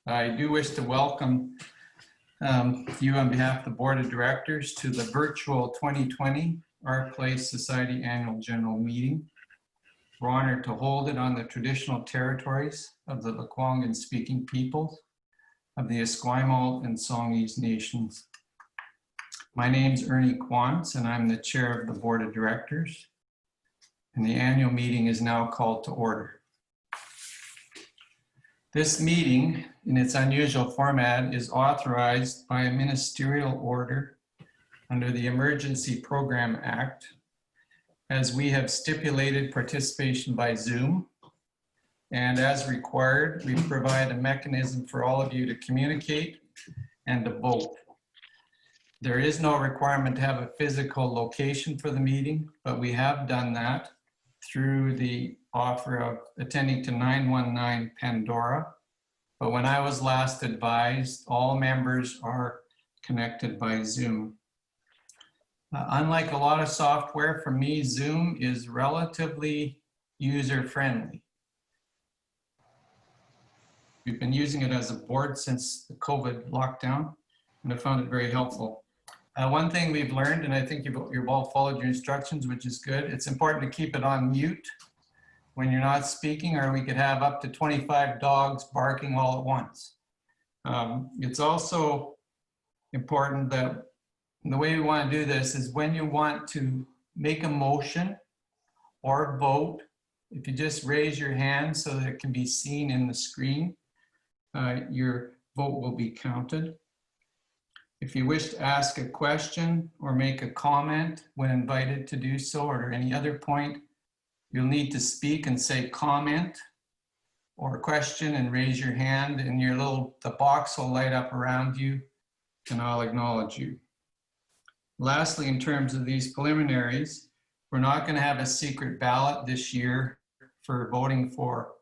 I do wish to welcome you on behalf of the Board of Directors to the virtual 2020 Our Place Society Annual General Meeting. We're honored to hold it on the traditional territories of the Lekwungen speaking peoples of the Esquimalt and Songhees nations. My name's Ernie Quantz and I'm the chair of the Board of Directors. And the annual meeting is now called to order. This meeting, in its unusual format, is authorized by a ministerial order under the Emergency Program Act, as we have stipulated participation by Zoom. And as required, we provide a mechanism for all of you to communicate and to vote. There is no requirement to have a physical location for the meeting, but we have done that through the offer of attending to 919 Pandora. But when I was last advised, all members are connected by Zoom. Unlike a lot of software, for me, Zoom is relatively user-friendly. We've been using it as a board since the COVID lockdown, and I found it very helpful. One thing we've learned, and I think you've all followed your instructions, which is good, it's important to keep it on mute when you're not speaking, or we could have up to 25 dogs barking all at once. It's also important that the way we want to do this is when you want to make a motion or vote, if you just raise your hand so that it can be seen in the screen, your vote will be counted. If you wish to ask a question or make a comment when invited to do so, or at any other point, you'll need to speak and say comment or question and raise your hand, and the box will light up around you and I'll acknowledge you. Lastly, in terms of these preliminaries, we're not going to have a secret ballot this year for voting for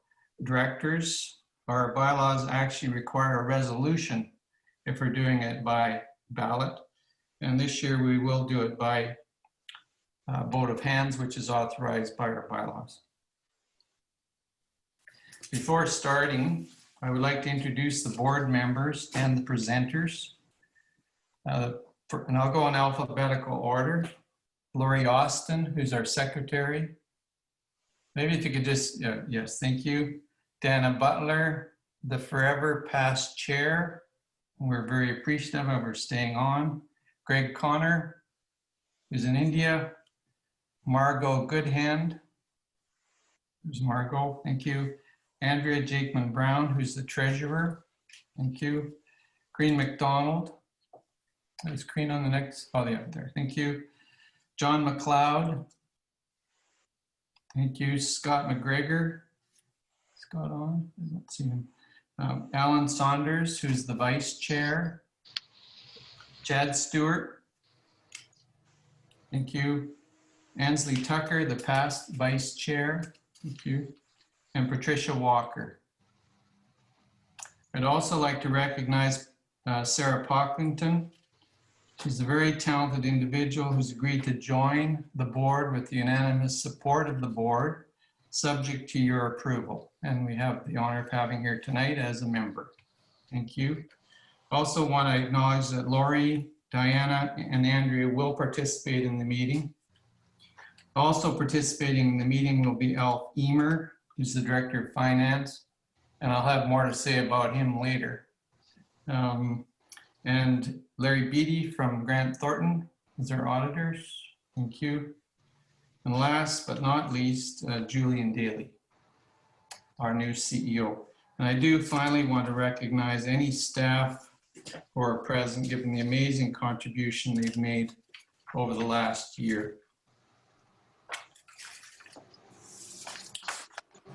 directors. Our bylaws actually require a resolution if we're doing it by ballot. And this year we will do it by vote of hands, which is authorized by our bylaws. Before starting, I would like to introduce the board members and the presenters. And I'll go in alphabetical order. Lori Austin, who's our secretary. Maybe if you could just, yes, thank you. Dana Butler, the forever past chair. We're very appreciative of her staying on. Greg Connor, who's in India. Margot Goodhand. There's Margot, thank you. Andrea Jakeman Brown, who's the treasurer. Thank you. Green McDonald. Is Green on the next? Oh, yeah, there. Thank you. John McLeod. Thank you. Scott McGregor. Scott on? I don't see him. Alan Saunders, who's the vice chair. Chad Stewart. Thank you. Ansley Tucker, the past vice chair. Thank you. And Patricia Walker. I'd also like to recognize Sarah Pocklington. She's a very talented individual who's agreed to join the board with the unanimous support of the board, subject to your approval. And we have the honor of having her tonight as a member. Thank you. Also want to acknowledge that Lori, Diana, and Andrea will participate in the meeting. Also participating in the meeting will be Alf Emer, who's the Director of Finance, and I'll have more to say about him later. And Larry Beatty from Grant Thornton is our auditors. Thank you. And last but not least, Julian Daly, our new CEO. And I do finally want to recognize any staff who are present, given the amazing contribution they've made over the last year.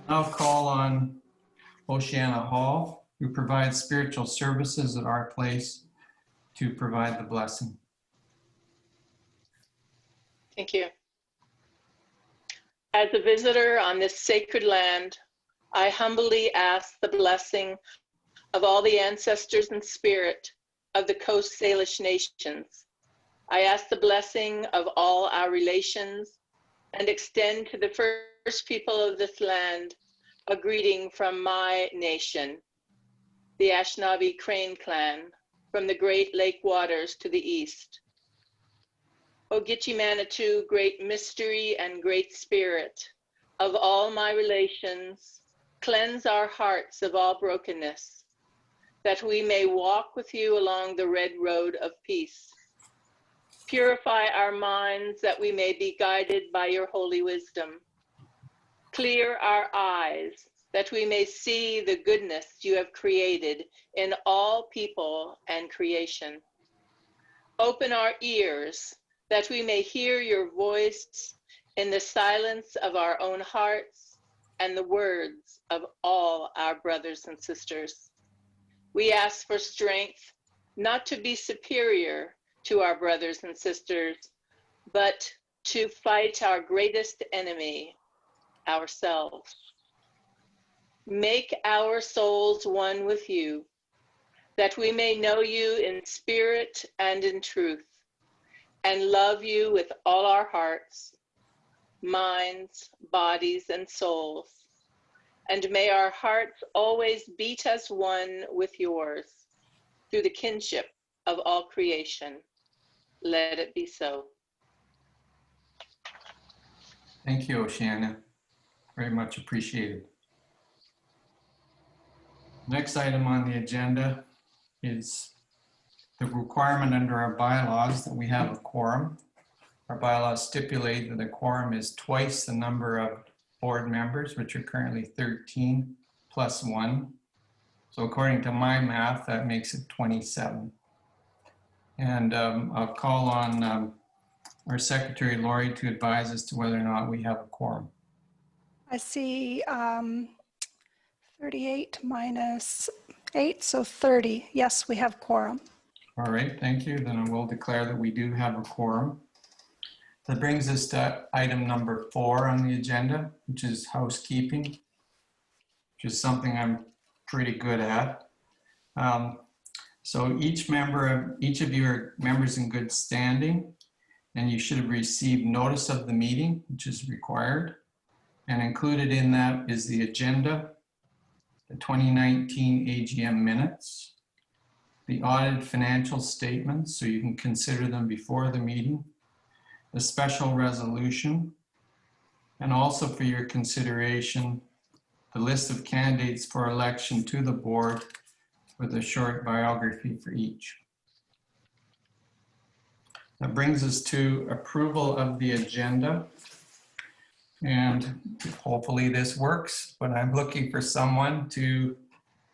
I'll call on Oceana Hall, who provides spiritual services at our place, to provide the blessing. Thank you. As a visitor on this sacred land, I humbly ask the blessing of all the ancestors and spirit of the Coast Salish nations. I ask the blessing of all our relations and extend to the first people of this land a greeting from my nation. the Anishinaabe Crane Clan, from the Great Lake waters to the east. O Gitche Manitou, great mystery and great spirit of all my relations, cleanse our hearts of all brokenness, that we may walk with you along the red road of peace. Purify our minds that we may be guided by your holy wisdom. Clear our eyes that we may see the goodness you have created in all people and creation. Open our ears that we may hear your voice in the silence of our own hearts and the words of all our brothers and sisters. We ask for strength not to be superior to our brothers and sisters, but to fight our greatest enemy, ourselves. Make our souls one with you, that we may know you in spirit and in truth, and love you with all our hearts, minds, bodies, and souls. And may our hearts always beat as one with yours through the kinship of all creation. Let it be so. Thank you, Oceana. Very much appreciated. Next item on the agenda is the requirement under our bylaws that we have a quorum. Our bylaws stipulate that a quorum is twice the number of board members, which are currently 13 plus 1. So according to my math, that makes it 27. And I'll call on our secretary, Lori, to advise as to whether or not we have a quorum. I see 38 minus 8, so 30. Yes, we have quorum. All right, thank you. Then I will declare that we do have a quorum. That brings us to item number 4 on the agenda, which is housekeeping, which is something I'm pretty good at. So each of you are members in good standing, and you should have received notice of the meeting, which is required. And included in that is the agenda, the 2019 AGM minutes, the audited financial statements, so you can consider them before the meeting, the special resolution, and also for your consideration, the list of candidates for election to the board with a short biography for each. That brings us to approval of the agenda. And hopefully this works, but I'm looking for someone to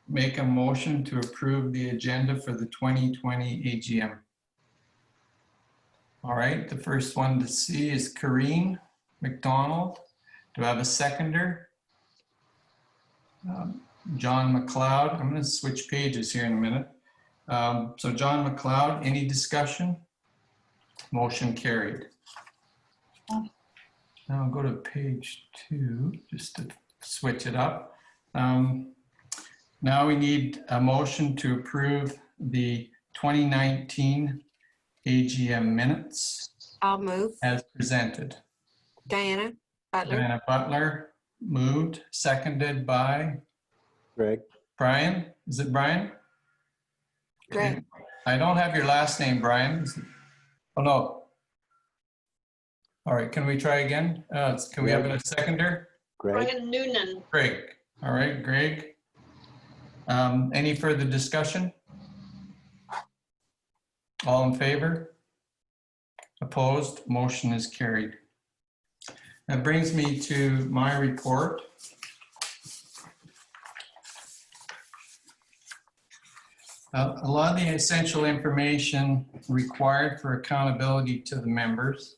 make a motion to approve the agenda for the 2020 AGM. All right, the first one to see is Corrine McDonald. Do I have a seconder? John McLeod. I'm going to switch pages here in a minute. So John McLeod, any discussion? Motion carried. Now I'll go to page 2 just to switch it up. Now we need a motion to approve the 2019 AGM minutes. I'll move. As presented. Diana Butler. Diana Butler moved, seconded by Greg. Brian. Is it Brian? Greg. Okay. I don't have your last name, Brian. Oh, no. All right, can we try again? Can we have a seconder? Greg. Brian Noonan. Greg. All right, Greg. Any further discussion? All in favor? Opposed? Motion is carried. That brings me to my report. A lot of the essential information required for accountability to the members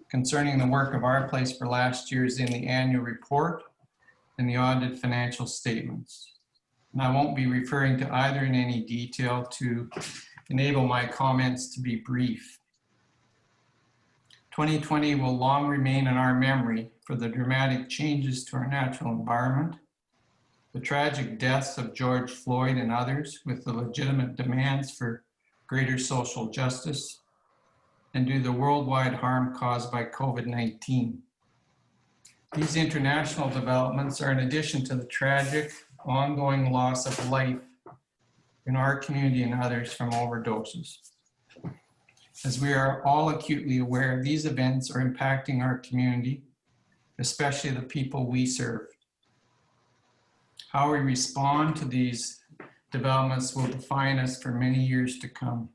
concerning the work of our place for last year is in the annual report and the audited financial statements. And I won't be referring to either in any detail to enable my comments to be brief. 2020 will long remain in our memory for the dramatic changes to our natural environment, the tragic deaths of George Floyd and others with the legitimate demands for greater social justice, and due to the worldwide harm caused by COVID-19. These international developments are in addition to the tragic ongoing loss of life in our community and others from overdoses. As we are all acutely aware, these events are impacting our community, especially the people we serve. How we respond to these developments will define us for many years to come.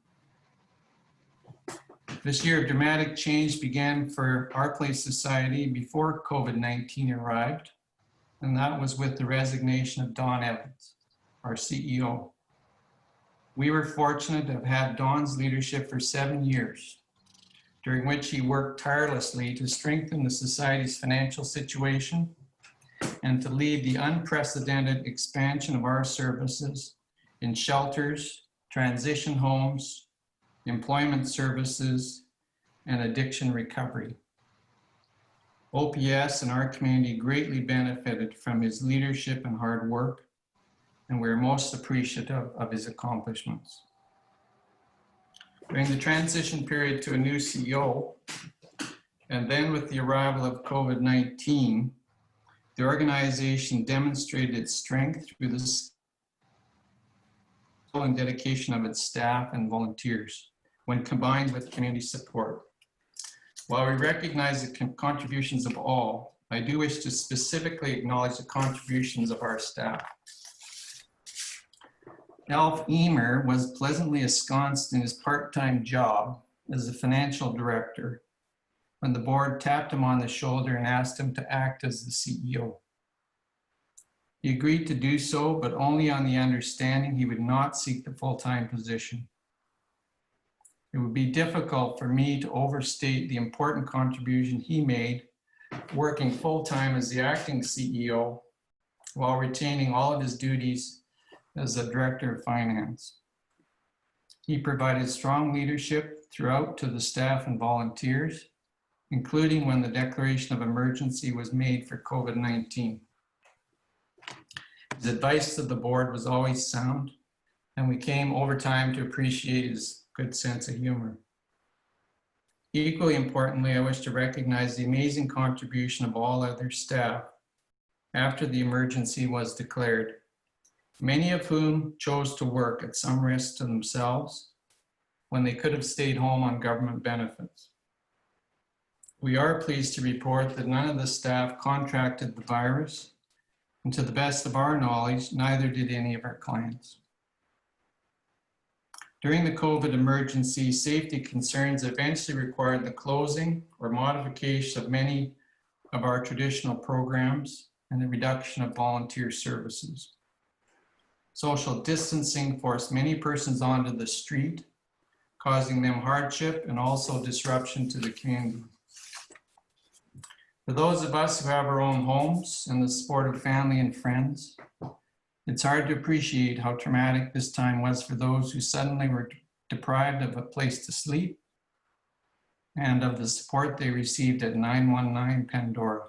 This year of dramatic change began for our Place Society before COVID-19 arrived, and that was with the resignation of Don Evans, our CEO. We were fortunate to have had Don's leadership for 7 years, during which he worked tirelessly to strengthen the Society's financial situation and to lead the unprecedented expansion of our services in shelters, transition homes, employment services, and addiction recovery. OPS and our community greatly benefited from his leadership and hard work, and we're most appreciative of his accomplishments. During the transition period to a new CEO, and then with the arrival of COVID-19, the organization demonstrated its strength through the skill and dedication of its staff and volunteers when combined with community support. While we recognize the contributions of all, I do wish to specifically acknowledge the contributions of our staff. Alf Emer was pleasantly ensconced in his part-time job as a financial director when the board tapped him on the shoulder and asked him to act as the CEO. He agreed to do so, but only on the understanding he would not seek the full-time position. It would be difficult for me to overstate the important contribution he made working full-time as the acting CEO while retaining all of his duties as the Director of Finance. He provided strong leadership throughout to the staff and volunteers, including when the declaration of emergency was made for COVID-19. His advice to the board was always sound, and we came over time to appreciate his good sense of humor. Equally importantly, I wish to recognize the amazing contribution of all other staff after the emergency was declared, many of whom chose to work at some risk to themselves when they could have stayed home on government benefits. We are pleased to report that none of the staff contracted the virus, and to the best of our knowledge, neither did any of our clients. During the COVID emergency, safety concerns eventually required the closing or modification of many of our traditional programs and the reduction of volunteer services. Social distancing forced many persons onto the street, causing them hardship and also disruption to the community. For those of us who have our own homes and the support of family and friends, it's hard to appreciate how traumatic this time was for those who suddenly were deprived of a place to sleep and of the support they received at 919 Pandora.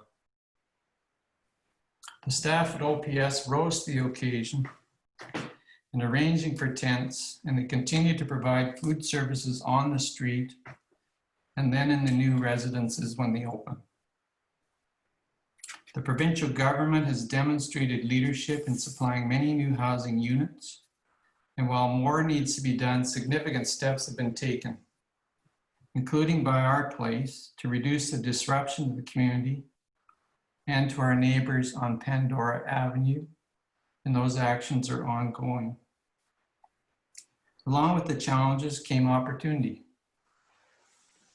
The staff at OPS rose to the occasion in arranging for tents, and they continued to provide food services on the street and then in the new residences when they opened. The provincial government has demonstrated leadership in supplying many new housing units, and while more needs to be done, significant steps have been taken, including by our place, to reduce the disruption to the community and to our neighbors on Pandora Avenue, and those actions are ongoing. Along with the challenges came opportunity.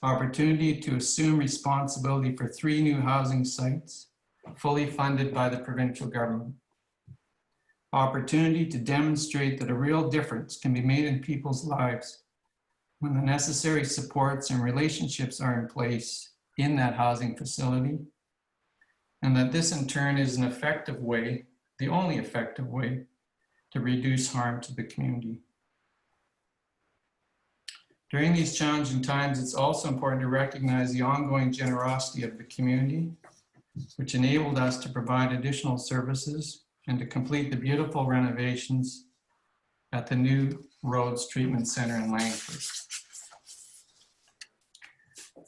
Opportunity to assume responsibility for 3 new housing sites, fully funded by the provincial government. Opportunity to demonstrate that a real difference can be made in people's lives when the necessary supports and relationships are in place in that housing facility, and that this in turn is an effective way, the only effective way, to reduce harm to the community. During these challenging times, it's also important to recognize the ongoing generosity of the community, which enabled us to provide additional services and to complete the beautiful renovations at the new Roads Treatment Center in Langford.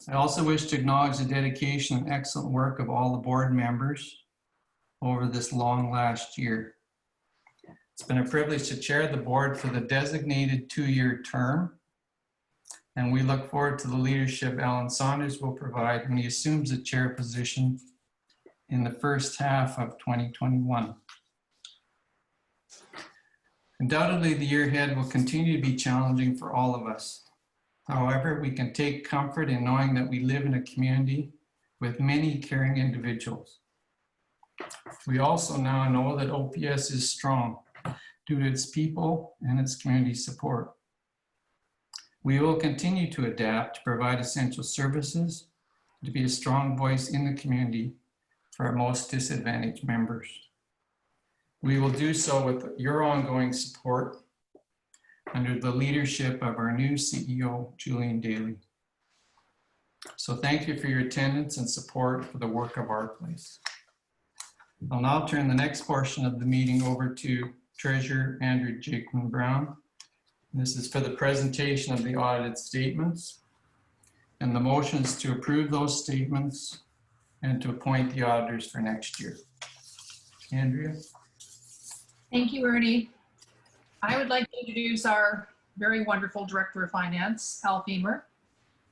I also wish to acknowledge the dedication and excellent work of all the board members over this long last year. It's been a privilege to chair the board for the designated 2-year term, and we look forward to the leadership Alan Saunders will provide when he assumes the chair position in the first half of 2021. Undoubtedly, the year ahead will continue to be challenging for all of us. However, we can take comfort in knowing that we live in a community with many caring individuals. We also now know that OPS is strong due to its people and its community support. We will continue to adapt to provide essential services, to be a strong voice in the community for our most disadvantaged members. We will do so with your ongoing support under the leadership of our new CEO, Julian Daly. So thank you for your attendance and support for the work of our place. I'll now turn the next portion of the meeting over to Treasurer Andrew Jakeman Brown. This is for the presentation of the audited statements and the motions to approve those statements and to appoint the auditors for next year. Andrea? Thank you, Ernie. I would like to introduce our very wonderful Director of Finance, Al Femer,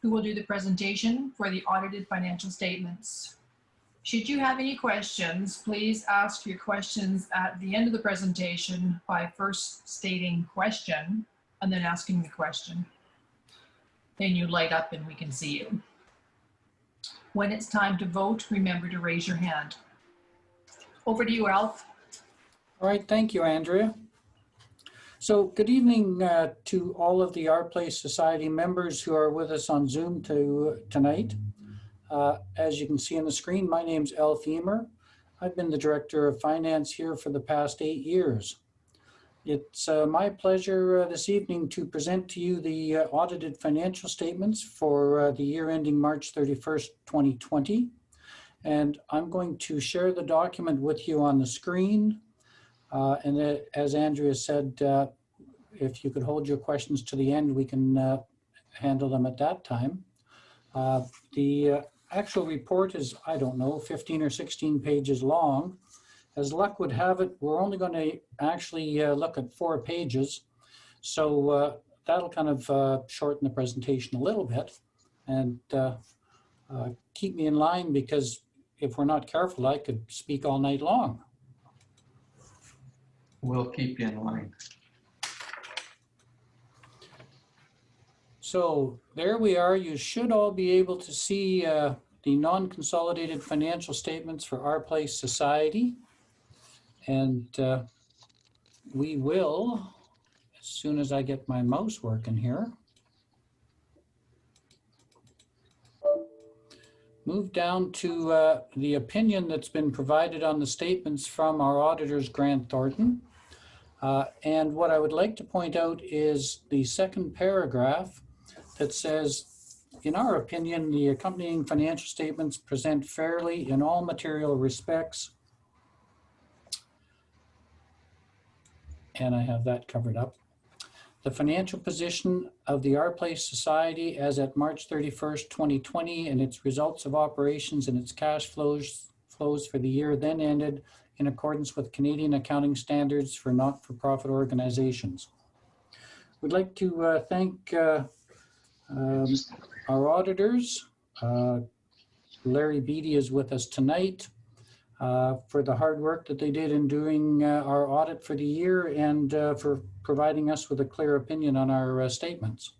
who will do the presentation for the audited financial statements. Should you have any questions, please ask your questions at the end of the presentation by first stating question and then asking the question. Then you light up and we can see you. When it's time to vote, remember to raise your hand. Over to you, Alf. All right, thank you, Andrea. So good evening to all of the Our Place Society members who are with us on Zoom tonight. As you can see on the screen, my name's Al Femer. I've been the Director of Finance here for the past 8 years. It's my pleasure this evening to present to you the audited financial statements for the year ending March 31st, 2020. And I'm going to share the document with you on the screen. And as Andrea said, if you could hold your questions to the end, we can handle them at that time. The actual report is, I don't know, 15 or 16 pages long. As luck would have it, we're only going to actually look at 4 pages. So that'll kind of shorten the presentation a little bit and keep me in line, because if we're not careful, I could speak all night long. We'll keep you in line. So there we are. You should all be able to see the non-consolidated financial statements for Our Place Society. And we will, as soon as I get my mouse working here, move down to the opinion that's been provided on the statements from our auditors, Grant Thornton. And what I would like to point out is the second paragraph that says, in our opinion, the accompanying financial statements present fairly in all material respects. And I have that covered up. The financial position of the Our Place Society as at March 31st, 2020, and its results of operations and its cash flows for the year then ended in accordance with Canadian accounting standards for not-for-profit organizations. We'd like to thank our auditors. Larry Beatty is with us tonight for the hard work that they did in doing our audit for the year and for providing us with a clear opinion on our statements.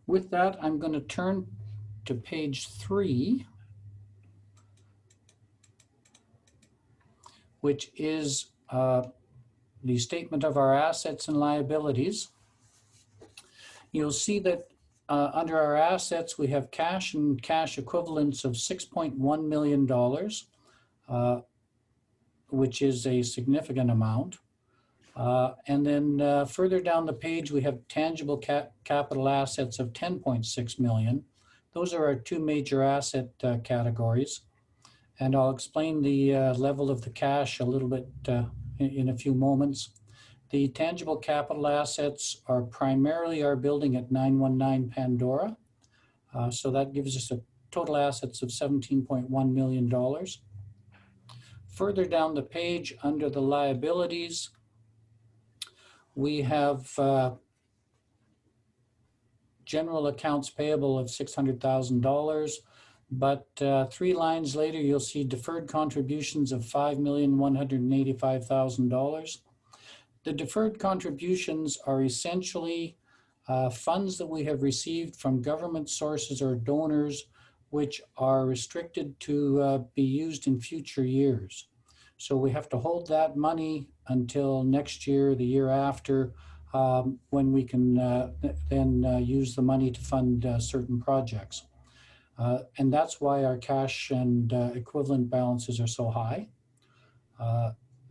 With that, I'm going to turn to page 3, which is the statement of our assets and liabilities. You'll see that under our assets, we have cash and cash equivalents of $6.1 million, which is a significant amount. And then further down the page, we have tangible capital assets of $10.6 million. Those are our 2 major asset categories. And I'll explain the level of the cash a little bit in a few moments. The tangible capital assets are primarily our building at 919 Pandora. So that gives us a total assets of $17.1 million. further down the page under the liabilities, we have general accounts payable of $600,000, but 3 lines later, you'll see deferred contributions of $5,185,000. The deferred contributions are essentially funds that we have received from government sources or donors, which are restricted to be used in future years. So we have to hold that money until next year, the year after, when we can then use the money to fund certain projects. And that's why our cash and equivalent balances are so high.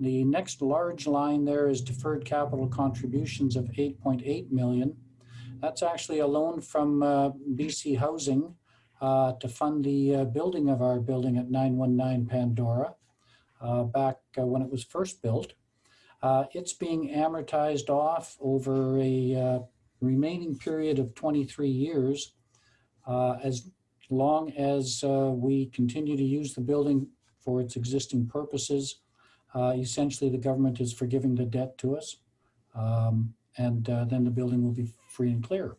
The next large line there is deferred capital contributions of 8.8 million. That's actually a loan from BC Housing to fund the building of our building at 919 Pandora back when it was first built. It's being amortized off over a remaining period of 23 years, as long as we continue to use the building for its existing purposes. Essentially, the government is forgiving the debt to us, and then the building will be free and clear.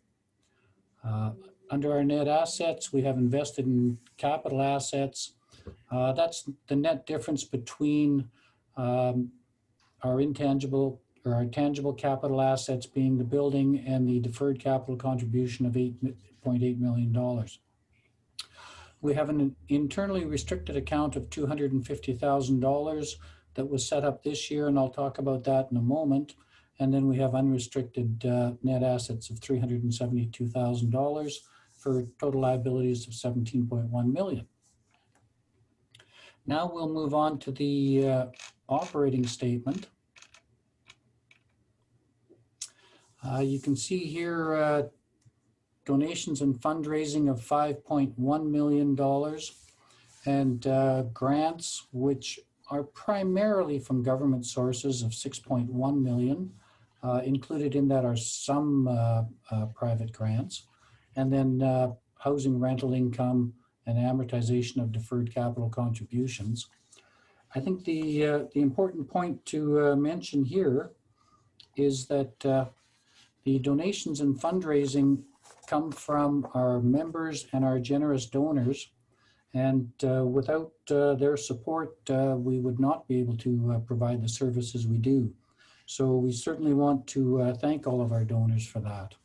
Under our net assets, we have invested in capital assets. That's the net difference between our intangible or our tangible capital assets being the building and the deferred capital contribution of $8.8 million. We have an internally restricted account of $250,000 that was set up this year, and I'll talk about that in a moment. And then we have unrestricted net assets of $372,000 for total liabilities of $17.1 million. Now we'll move on to the operating statement. You can see here donations and fundraising of $5.1 million and grants, which are primarily from government sources, of $6.1 million. Included in that are some private grants, and then housing rental income and amortization of deferred capital contributions. I think the important point to mention here is that the donations and fundraising come from our members and our generous donors, and without their support, we would not be able to provide the services we do. So we certainly want to thank all of our donors for that.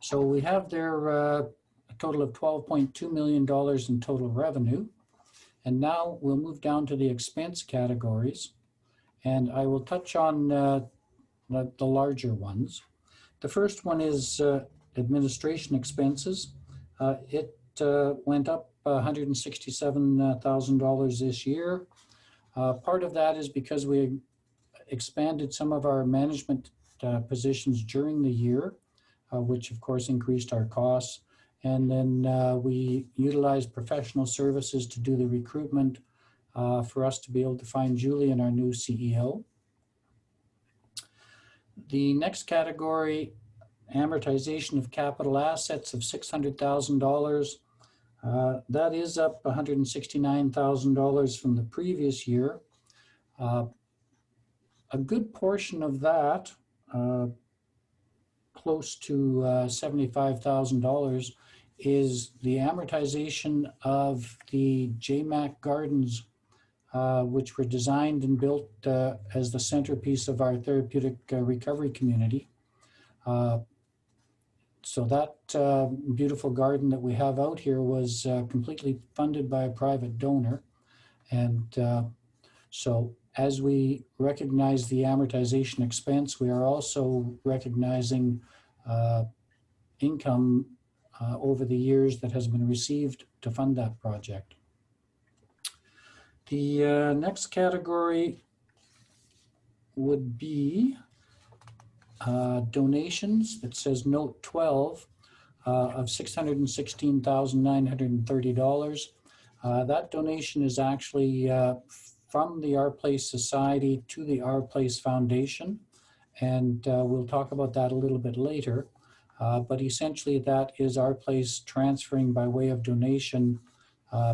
So we have there a total of $12.2 million in total revenue. And now we'll move down to the expense categories. And I will touch on the larger ones. The first one is administration expenses. It went up $167,000 this year. Part of that is because we expanded some of our management positions during the year, which of course increased our costs. And then we utilized professional services to do the recruitment for us to be able to find Julian, our new CEO. The next category, amortization of capital assets of $600,000. That is up $169,000 from the previous year. A good portion of that, close to $75,000, is the amortization of the JMAC gardens, which were designed and built as the centerpiece of our therapeutic recovery community. So that beautiful garden that we have out here was completely funded by a private donor. And so as we recognize the amortization expense, we are also recognizing income over the years that has been received to fund that project. The next category would be donations. It says note 12 of $616,930. That donation is actually from the Our Place Society to the Our Place Foundation, and we'll talk about that a little bit later. But essentially that is Our Place transferring by way of donation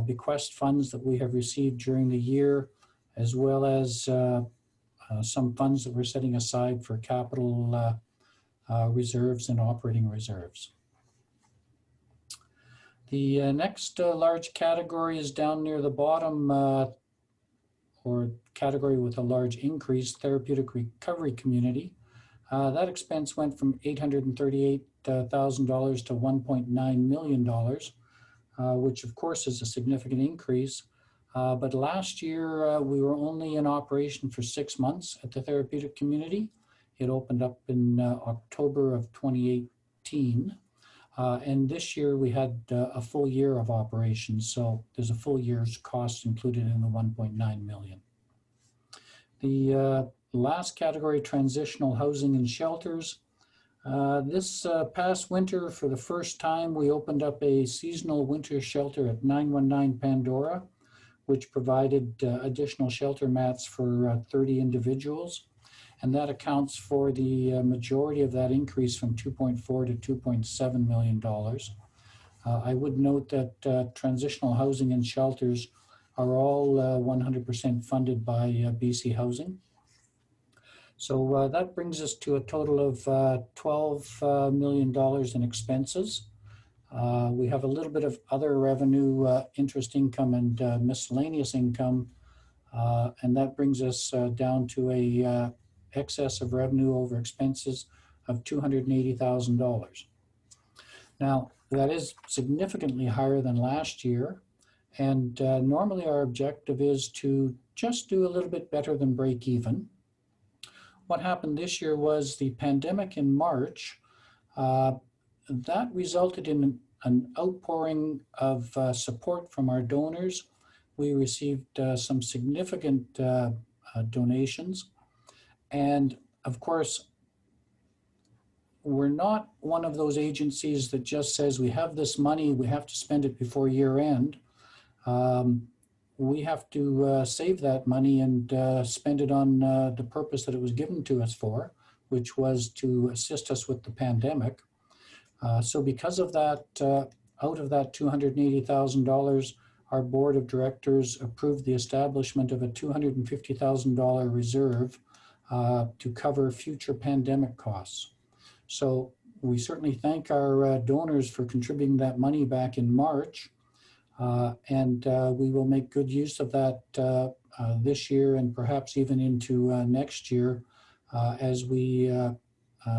bequest funds that we have received during the year, as well as some funds that we're setting aside for capital reserves and operating reserves. The next large category is down near the bottom, or category with a large increase, therapeutic recovery community. That expense went from $838,000 to $1.9 million, which of course is a significant increase. But last year we were only in operation for 6 months at the therapeutic community. It opened up in October of 2018. And this year we had a full year of operations, so there's a full year's cost included in the 1.9 million. The last category, transitional housing and shelters. This past winter, for the first time, we opened up a seasonal winter shelter at 919 Pandora, which provided additional shelter mats for 30 individuals. And that accounts for the majority of that increase from 2.4 to $2.7 million. I would note that transitional housing and shelters are all 100% funded by BC Housing. So that brings us to a total of $12 million in expenses. We have a little bit of other revenue, interest income and miscellaneous income, and that brings us down to a excess of revenue over expenses of $280,000. Now, that is significantly higher than last year, and normally our objective is to just do a little bit better than break even. What happened this year was the pandemic in March. That resulted in an outpouring of support from our donors. We received some significant donations. And of course, we're not one of those agencies that just says we have this money, we have to spend it before year end. We have to save that money and spend it on the purpose that it was given to us for, which was to assist us with the pandemic. So because of that, out of that $280,000, our board of directors approved the establishment of a $250,000 reserve to cover future pandemic costs. So we certainly thank our donors for contributing that money back in March, and we will make good use of that this year and perhaps even into next year as we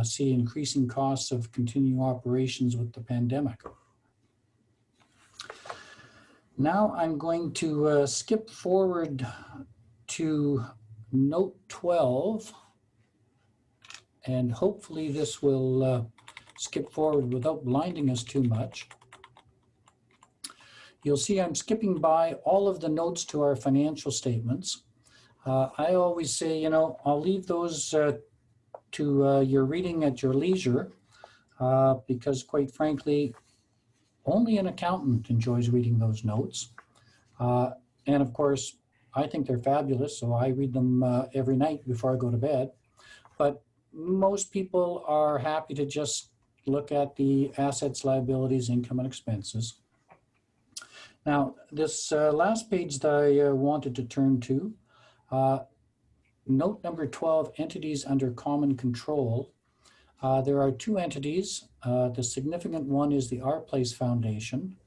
see increasing costs of continuing operations with the pandemic. Now I'm going to skip forward to note 12, and hopefully this will skip forward without blinding us too much. You'll see I'm skipping by all of the notes to our financial statements. I always say, you know, I'll leave those to your reading at your leisure, because quite frankly, only an accountant enjoys reading those notes. And of course, I think they're fabulous, so I read them every night before I go to bed. But most people are happy to just look at the assets, liabilities, income, and expenses. Now, this last page that I wanted to turn to, note number 12, entities under common control. There are two entities. The significant one is the Our Place Foundation.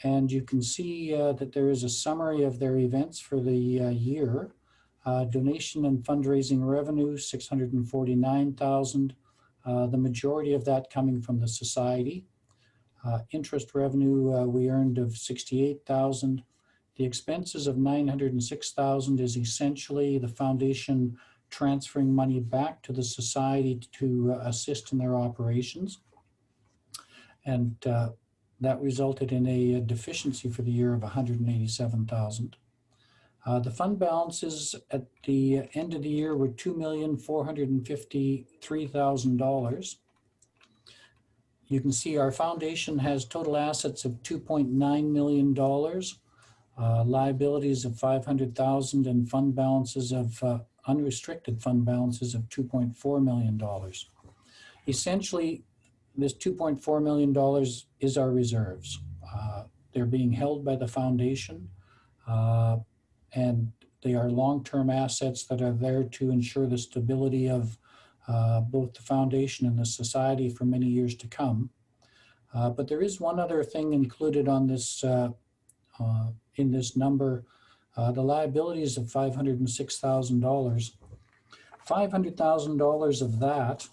And you can see that there is a summary of their events for the year. Donation and fundraising revenue, $649,000. The majority of that coming from the society. Interest revenue we earned of $68,000. The expenses of $906,000 is essentially the foundation transferring money back to the society to assist in their operations. And that resulted in a deficiency for the year of $187,000. The fund balances at the end of the year were $2,453,000. You can see our foundation has total assets of $2.9 million, liabilities of $500,000, and fund balances of unrestricted fund balances of $2.4 million. Essentially, this $2.4 million is our reserves. they're being held by the foundation, and they are long-term assets that are there to ensure the stability of both the foundation and the society for many years to come. But there is one other thing included on this in this number, the liabilities of $506,000. $500,000 of that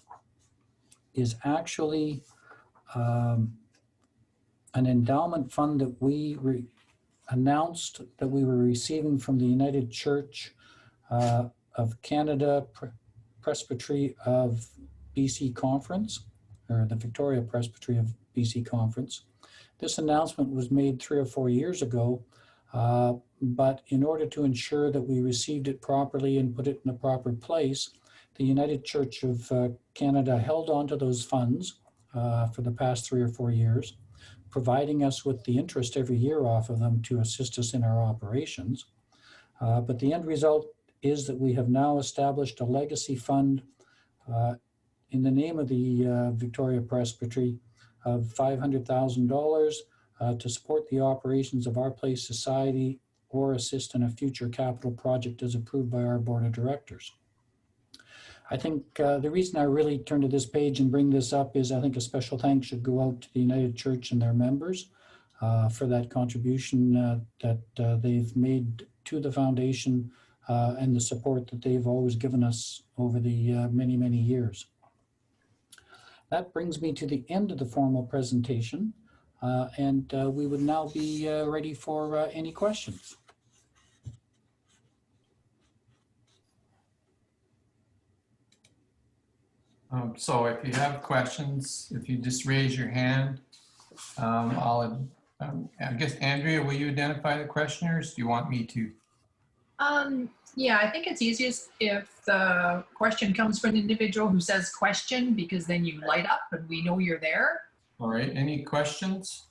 is actually an endowment fund that we announced that we were receiving from the United Church of Canada Presbytery of BC Conference, or the Victoria Presbytery of BC Conference. This announcement was made 3 or 4 years ago, but in order to ensure that we received it properly and put it in a proper place, the United Church of Canada held on to those funds for the past 3 or 4 years, providing us with the interest every year off of them to assist us in our operations. But the end result is that we have now established a legacy fund in the name of the Victoria Presbytery of $500,000 to support the operations of Our Place Society or assist in a future capital project as approved by our board of directors. I think the reason I really turn to this page and bring this up is I think a special thanks should go out to the United Church and their members for that contribution that they've made to the foundation and the support that they've always given us over the many, many years. That brings me to the end of the formal presentation, and we would now be ready for any questions. So if you have questions, if you just raise your hand, I guess, Andrea, will you identify the questioners? Do you want me to? Yeah, I think it's easiest if the question comes from an individual who says question, because then you light up and we know you're there. All right, any questions?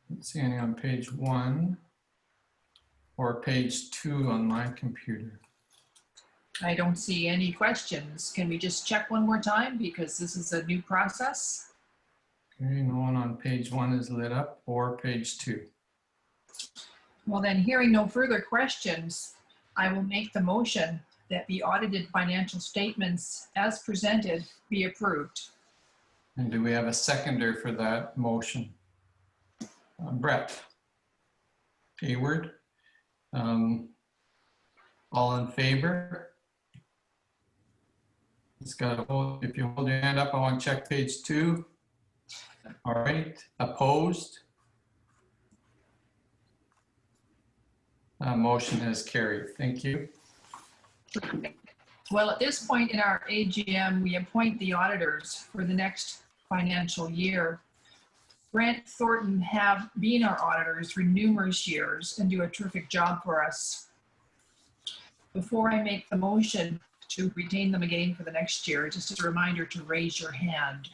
Let's see any on page 1 or page 2 on my computer. I don't see any questions. Can we just check one more time, because this is a new process? Okay, no one on page 1 is lit up, or page 2. Well, then, hearing no further questions, I will make the motion that the audited financial statements as presented be approved. And do we have a seconder for that motion? Brett Hayward. All in favor? It's got a hold, if you hold your hand up, I want to check page 2. All right, opposed? Motion has carried. Thank you. Well, at this point in our AGM, we appoint the auditors for the next financial year. Grant Thornton have been our auditors for numerous years and do a terrific job for us. Before I make the motion to retain them again for the next year, just as a reminder to raise your hand.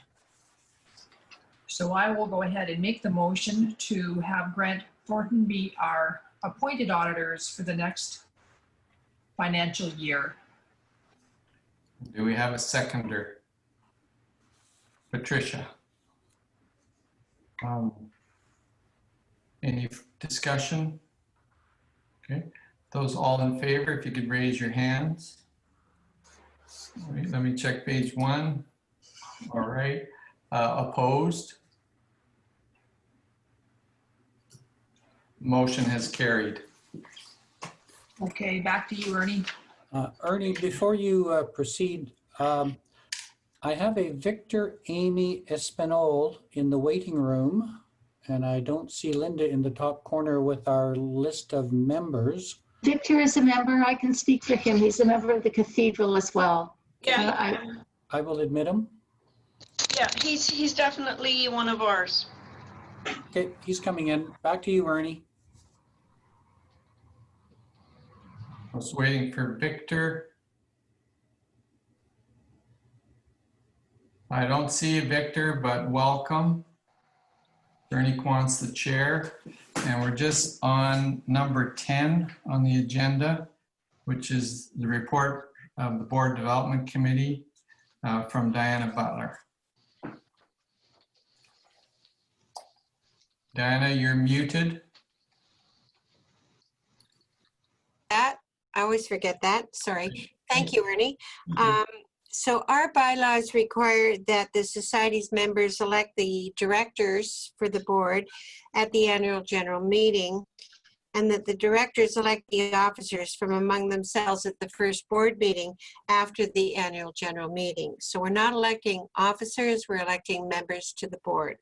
So I will go ahead and make the motion to have Grant Thornton be our appointed auditors for the next financial year. Do we have a seconder? Patricia. Any discussion? Okay, those all in favor, if you could raise your hands. All right, let me check page 1. All right, opposed? Motion has carried. Okay, back to you, Ernie. Ernie, before you proceed, I have a Victor Amy Espinol in the waiting room, and I don't see Linda in the top corner with our list of members. Victor is a member. I can speak for him. He's a member of the cathedral as well. Yeah, I will admit him. yeah, he's definitely one of ours. Okay, he's coming in. Back to you, Ernie. I was waiting for Victor. I don't see Victor, but welcome. Bernie Quant's the chair, and we're just on number 10 on the agenda, which is the report of the Board Development Committee from Diana Butler. Diana, you're muted. That, I always forget that. Sorry. Thank you, Ernie. Okay. So our bylaws require that the society's members elect the directors for the board at the annual general meeting, and that the directors elect the officers from among themselves at the first board meeting after the annual general meeting. So we're not electing officers, we're electing members to the board.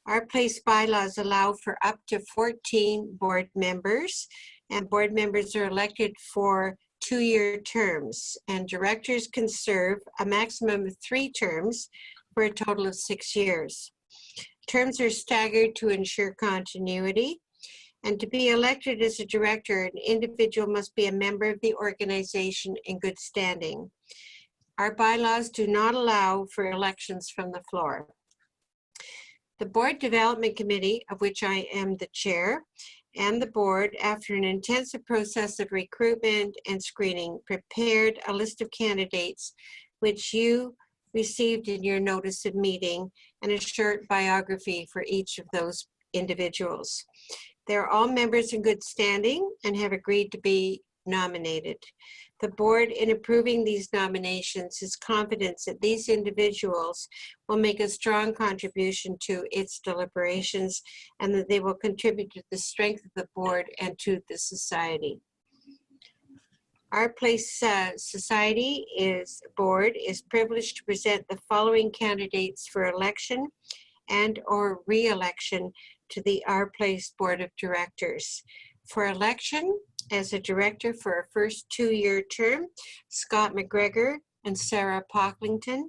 Our place bylaws allow for up to 14 board members, and board members are elected for 2-year terms, and directors can serve a maximum of 3 terms for a total of 6 years. Terms are staggered to ensure continuity, and to be elected as a director, an individual must be a member of the organization in good standing. Our bylaws do not allow for elections from the floor. The Board Development Committee, of which I am the chair, and the board, after an intensive process of recruitment and screening, prepared a list of candidates which you received in your notice of meeting, and a short biography for each of those individuals. They're all members in good standing and have agreed to be nominated. The board, in approving these nominations, is confident that these individuals will make a strong contribution to its deliberations, and that they will contribute to the strength of the board and to the society. Our Place Society board is privileged to present the following candidates for election and or re-election to the Our Place Board of Directors. For election as a director for a first 2-year term, Scott McGregor and Sarah Pocklington.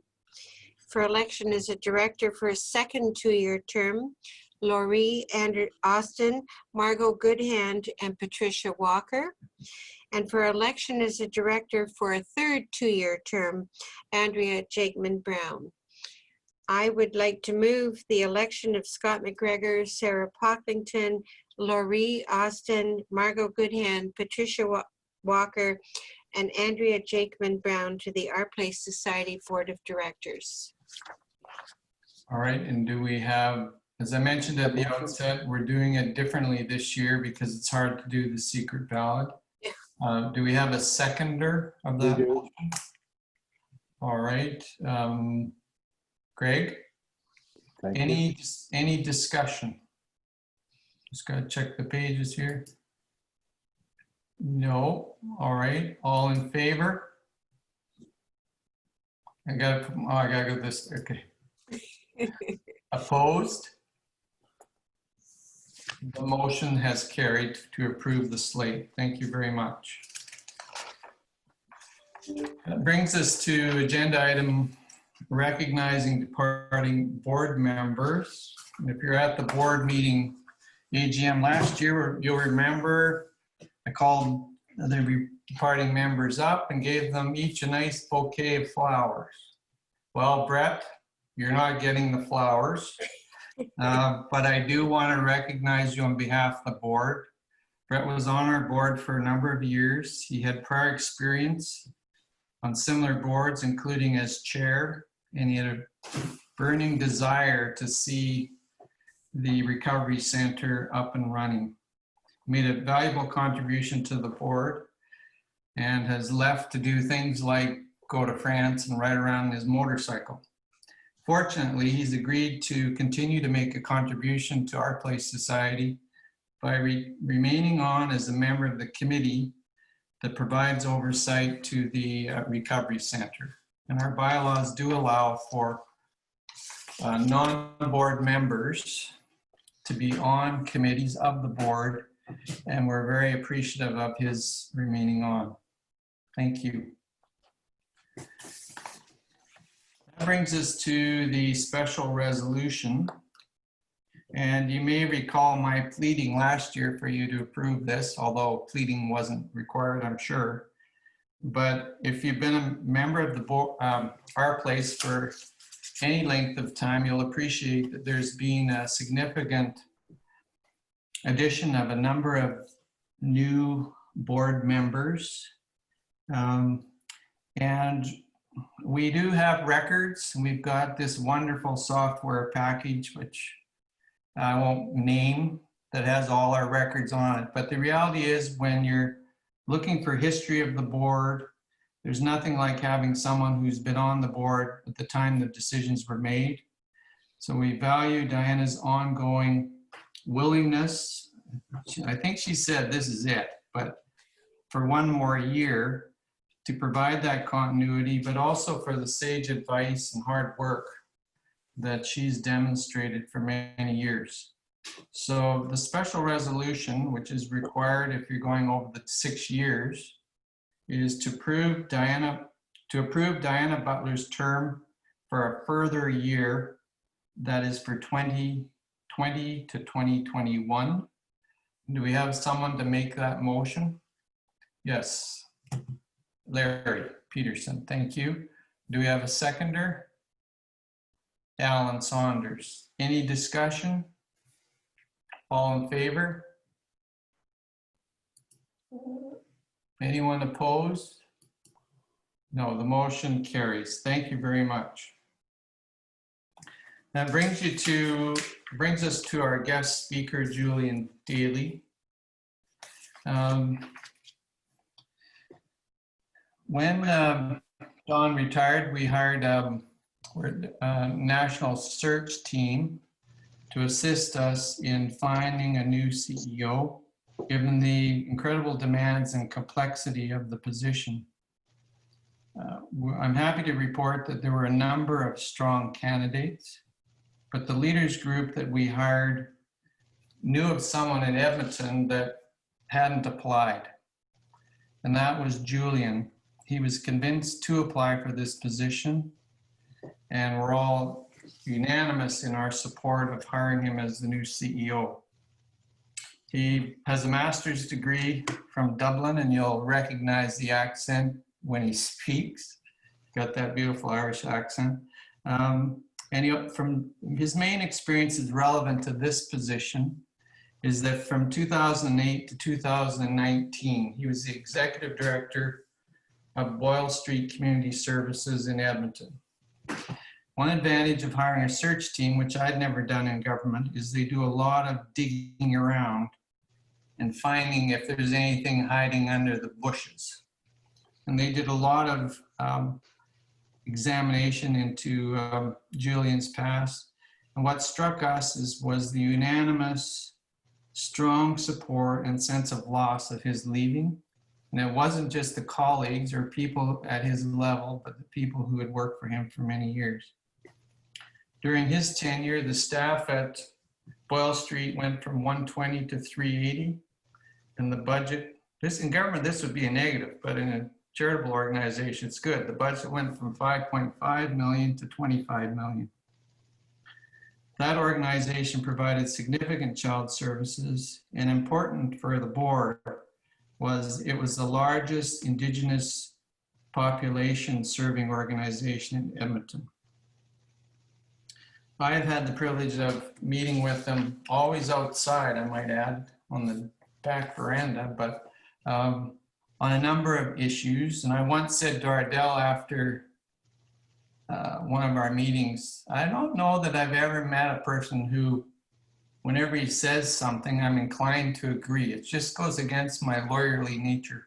For election as a director for a second 2-year term, Laurie Austin, Margot Goodhand, and Patricia Walker. And for election as a director for a third 2-year term, Andrea Jakeman Brown. I would like to move the election of Scott McGregor, Sarah Pocklington, Laurie Austin, Margot Goodhand, Patricia Walker, and Andrea Jakeman Brown to the Our Place Society Board of Directors. All right, and do we have, as I mentioned at the outset, we're doing it differently this year because it's hard to do the secret ballot. Do we have a seconder of that? We do. motion? All right, Greg, Thank you. any discussion? Just gotta check the pages here. No, all right, all in favor? I gotta go this, okay. Opposed? The motion has carried to approve the slate. Thank you very much. That brings us to agenda item recognizing departing board members. If you're at the board meeting AGM last year, you'll remember I called the departing members up and gave them each a nice bouquet of flowers. Well, Brett, you're not getting the flowers, but I do want to recognize you on behalf of the board. Brett was on our board for a number of years. He had prior experience on similar boards, including as chair, and he had a burning desire to see the recovery center up and running. Made a valuable contribution to the board and has left to do things like go to France and ride around in his motorcycle. Fortunately, he's agreed to continue to make a contribution to Our Place Society by remaining on as a member of the committee that provides oversight to the recovery center. And our bylaws do allow for non-board members to be on committees of the board, and we're very appreciative of his remaining on. Thank you. That brings us to the special resolution. And you may recall my pleading last year for you to approve this, although pleading wasn't required, I'm sure. But if you've been a member of the board, Our Place for any length of time, you'll appreciate that there's been a significant addition of a number of new board members. And we do have records, and we've got this wonderful software package, which I won't name, that has all our records on it. But the reality is, when you're looking for history of the board, there's nothing like having someone who's been on the board at the time the decisions were made. So we value Diana's ongoing willingness. I think she said this is it, but for one more year to provide that continuity, but also for the sage advice and hard work that she's demonstrated for many years. So the special resolution, which is required if you're going over the 6 years, is to approve Diana Butler's term for a further year, that is for 2020 to 2021. Do we have someone to make that motion? Yes, Larry Peterson, thank you. Do we have a seconder? Alan Saunders. Any discussion? All in favor? Anyone opposed? No, the motion carries. Thank you very much. That brings us to our guest speaker, Julian Daly. When Don retired, we hired a national search team to assist us in finding a new CEO, given the incredible demands and complexity of the position. I'm happy to report that there were a number of strong candidates, but the leaders group that we hired knew of someone in Edmonton that hadn't applied, and that was Julian. He was convinced to apply for this position, and we're all unanimous in our support of hiring him as the new CEO. He has a master's degree from Dublin, and you'll recognize the accent when he speaks. Got that beautiful Irish accent. And from his main experiences relevant to this position is that from 2008 to 2019, he was the executive director of Boyle Street Community Services in Edmonton. One advantage of hiring a search team, which I'd never done in government, is they do a lot of digging around and finding if there's anything hiding under the bushes. And they did a lot of examination into Julian's past. And what struck us was the unanimous, strong support and sense of loss of his leaving. And it wasn't just the colleagues or people at his level, but the people who had worked for him for many years. During his tenure, the staff at Boyle Street went from 120 to 380. And the budget, in government, this would be a negative, but in a charitable organization, it's good. The budget went from 5.5 million to 25 million. That organization provided significant child services, and important for the board was it was the largest Indigenous population serving organization in Edmonton. I have had the privilege of meeting with them, always outside, I might add, on the back veranda, but on a number of issues. And I once said to Ardell after one of our meetings, I don't know that I've ever met a person who, whenever he says something, I'm inclined to agree. It just goes against my lawyerly nature.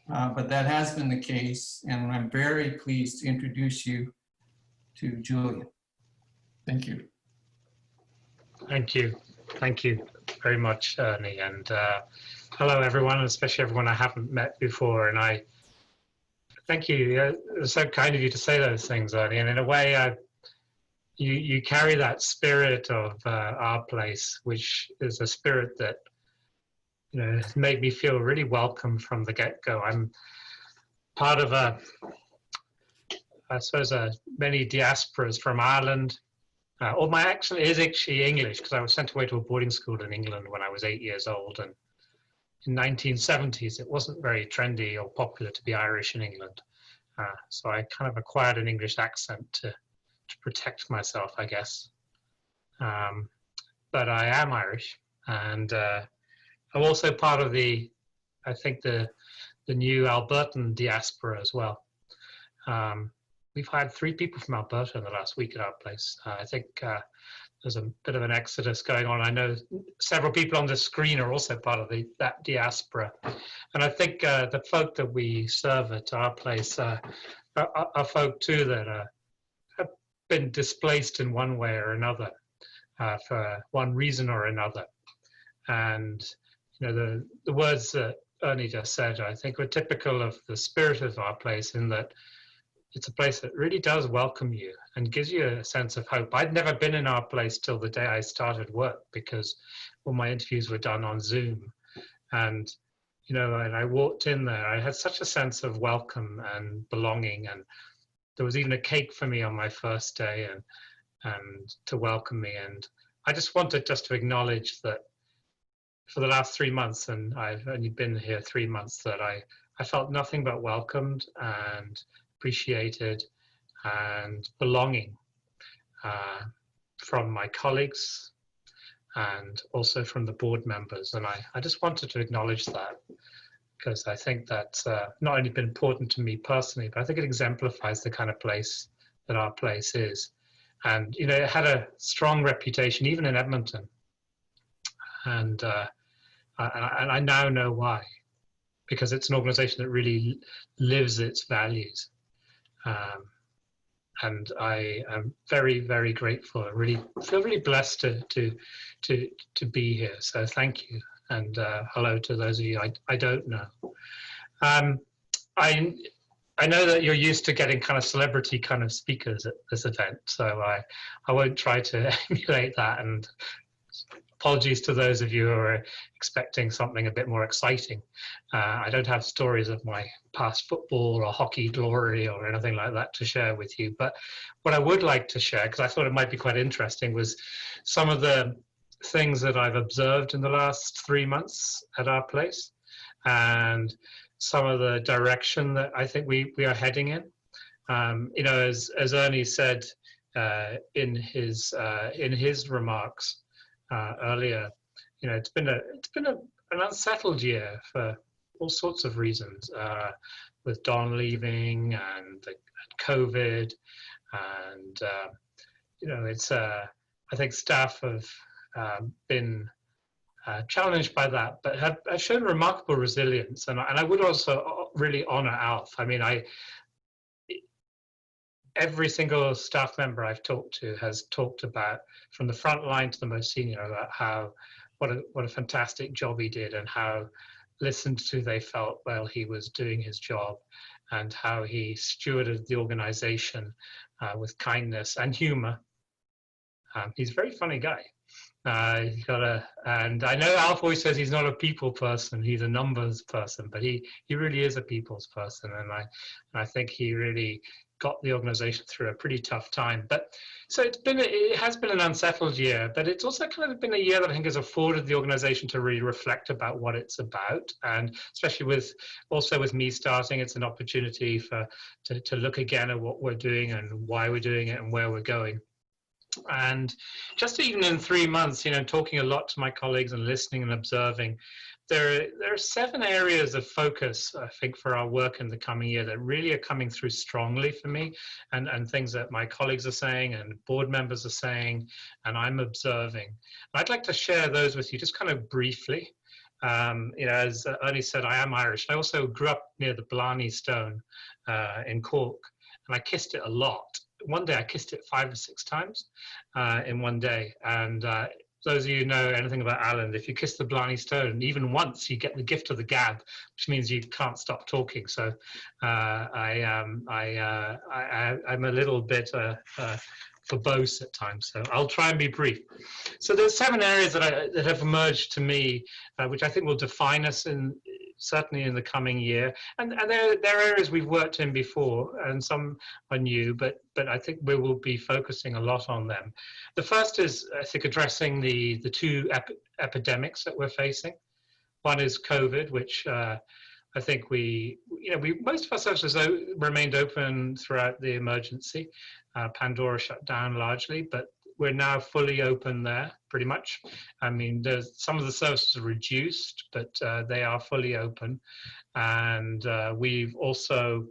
But that has been the case, and I'm very pleased to introduce you to Julian. Thank you. Thank you. Thank you very much, Ernie. And hello, everyone, especially everyone I haven't met before. And I thank you. It's so kind of you to say those things, Ernie. And in a way, you carry that spirit of our place, which is a spirit that, you know, has made me feel really welcome from the get-go. I'm part of I suppose, many diasporas from Ireland. My accent is actually English because I was sent away to a boarding school in England when I was 8 years old. And in 1970s, it wasn't very trendy or popular to be Irish in England. So I kind of acquired an English accent to protect myself, I guess. But I am Irish, and I'm also part of I think the new Albertan diaspora as well. We've hired 3 people from Alberta in the last week at our place. I think there's a bit of an exodus going on. I know several people on the screen are also part of that diaspora. And I think the folk that we serve at our place are folk too that have been displaced in one way or another for one reason or another. And you know, the words that Ernie just said, I think, were typical of the spirit of our place, in that it's a place that really does welcome you and gives you a sense of hope. I'd never been in our place till the day I started work, because all my interviews were done on Zoom. And, you know, and I walked in there, I had such a sense of welcome and belonging. And there was even a cake for me on my first day and to welcome me. And I just wanted to acknowledge that for the last 3 months, and I've only been here 3 months, that I felt nothing but welcomed and appreciated and belonging from my colleagues and also from the board members. And I just wanted to acknowledge that, because I think that's not only been important to me personally, but I think it exemplifies the kind of place that our place is. And, you know, it had a strong reputation, even in Edmonton. And I now know why, because it's an organization that really lives its values. And I am very, very grateful. I really feel really blessed to be here. So thank you, and hello to those of you I don't know. I know that you're used to getting kind of celebrity kind of speakers at this event, so I won't try to emulate that. And apologies to those of you who are expecting something a bit more exciting. I don't have stories of my past football or hockey glory or anything like that to share with you. But what I would like to share, because I thought it might be quite interesting, was some of the things that I've observed in the last 3 months at our place, and some of the direction that I think we are heading in. You know, as Ernie said in his remarks, earlier, you know, it's been an unsettled year for all sorts of reasons, with Don leaving and COVID, and you know, it's I think staff have been challenged by that, but have shown remarkable resilience. And I would also really honor Alf. I mean, every single staff member I've talked to has talked about, from the front line to the most senior, about what a fantastic job he did, and how listened to they felt while he was doing his job, and how he stewarded the organization with kindness and humor. He's a very funny guy. And I know Alf always says he's not a people person, he's a numbers person, but he really is a people's person. And I think he really got the organization through a pretty tough time. But so it has been an unsettled year, but it's also kind of been a year that I think has afforded the organization to really reflect about what it's about. And especially with me starting, it's an opportunity to look again at what we're doing and why we're doing it and where we're going. And just even in 3 months, you know, talking a lot to my colleagues and listening and observing, there are 7 areas of focus, I think, for our work in the coming year that really are coming through strongly for me, and things that my colleagues are saying and board members are saying, and I'm observing. I'd like to share those with you just kind of briefly. You know, as Ernie said, I am Irish. I also grew up near the Blarney Stone in Cork, and I kissed it a lot. One day I kissed it 5 or 6 times in one day. And those of you who know anything about Ireland, if you kiss the Blarney Stone even once, you get the gift of the gab, which means you can't stop talking. So I'm a little bit verbose at times, so I'll try and be brief. So there's 7 areas that have emerged to me, which I think will define us certainly in the coming year. And there are areas we've worked in before, and some are new, but I think we will be focusing a lot on them. The first is, I think, addressing the 2 epidemics that we're facing. One is COVID, which I think most of our services remained open throughout the emergency. Pandora shut down largely, but we're now fully open there, pretty much. I mean, there's some of the services are reduced, but they are fully open. And we've also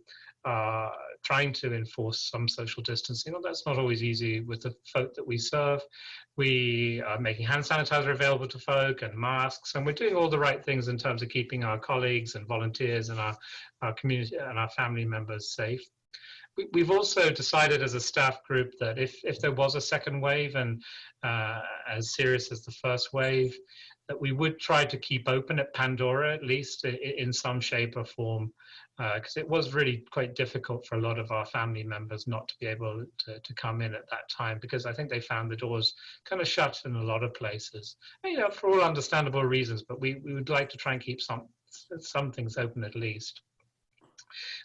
trying to enforce some social distancing. Well, that's not always easy with the folk that we serve. We are making hand sanitizer available to folk and masks, and we're doing all the right things in terms of keeping our colleagues and volunteers and our community and our family members safe. We've also decided as a staff group that if there was a second wave and as serious as the first wave, that we would try to keep open at Pandora, at least in some shape or form, because it was really quite difficult for a lot of our family members not to be able to come in at that time, because I think they found the doors kind of shut in a lot of places, and, you know, for all understandable reasons, but we would like to try and keep some things open at least.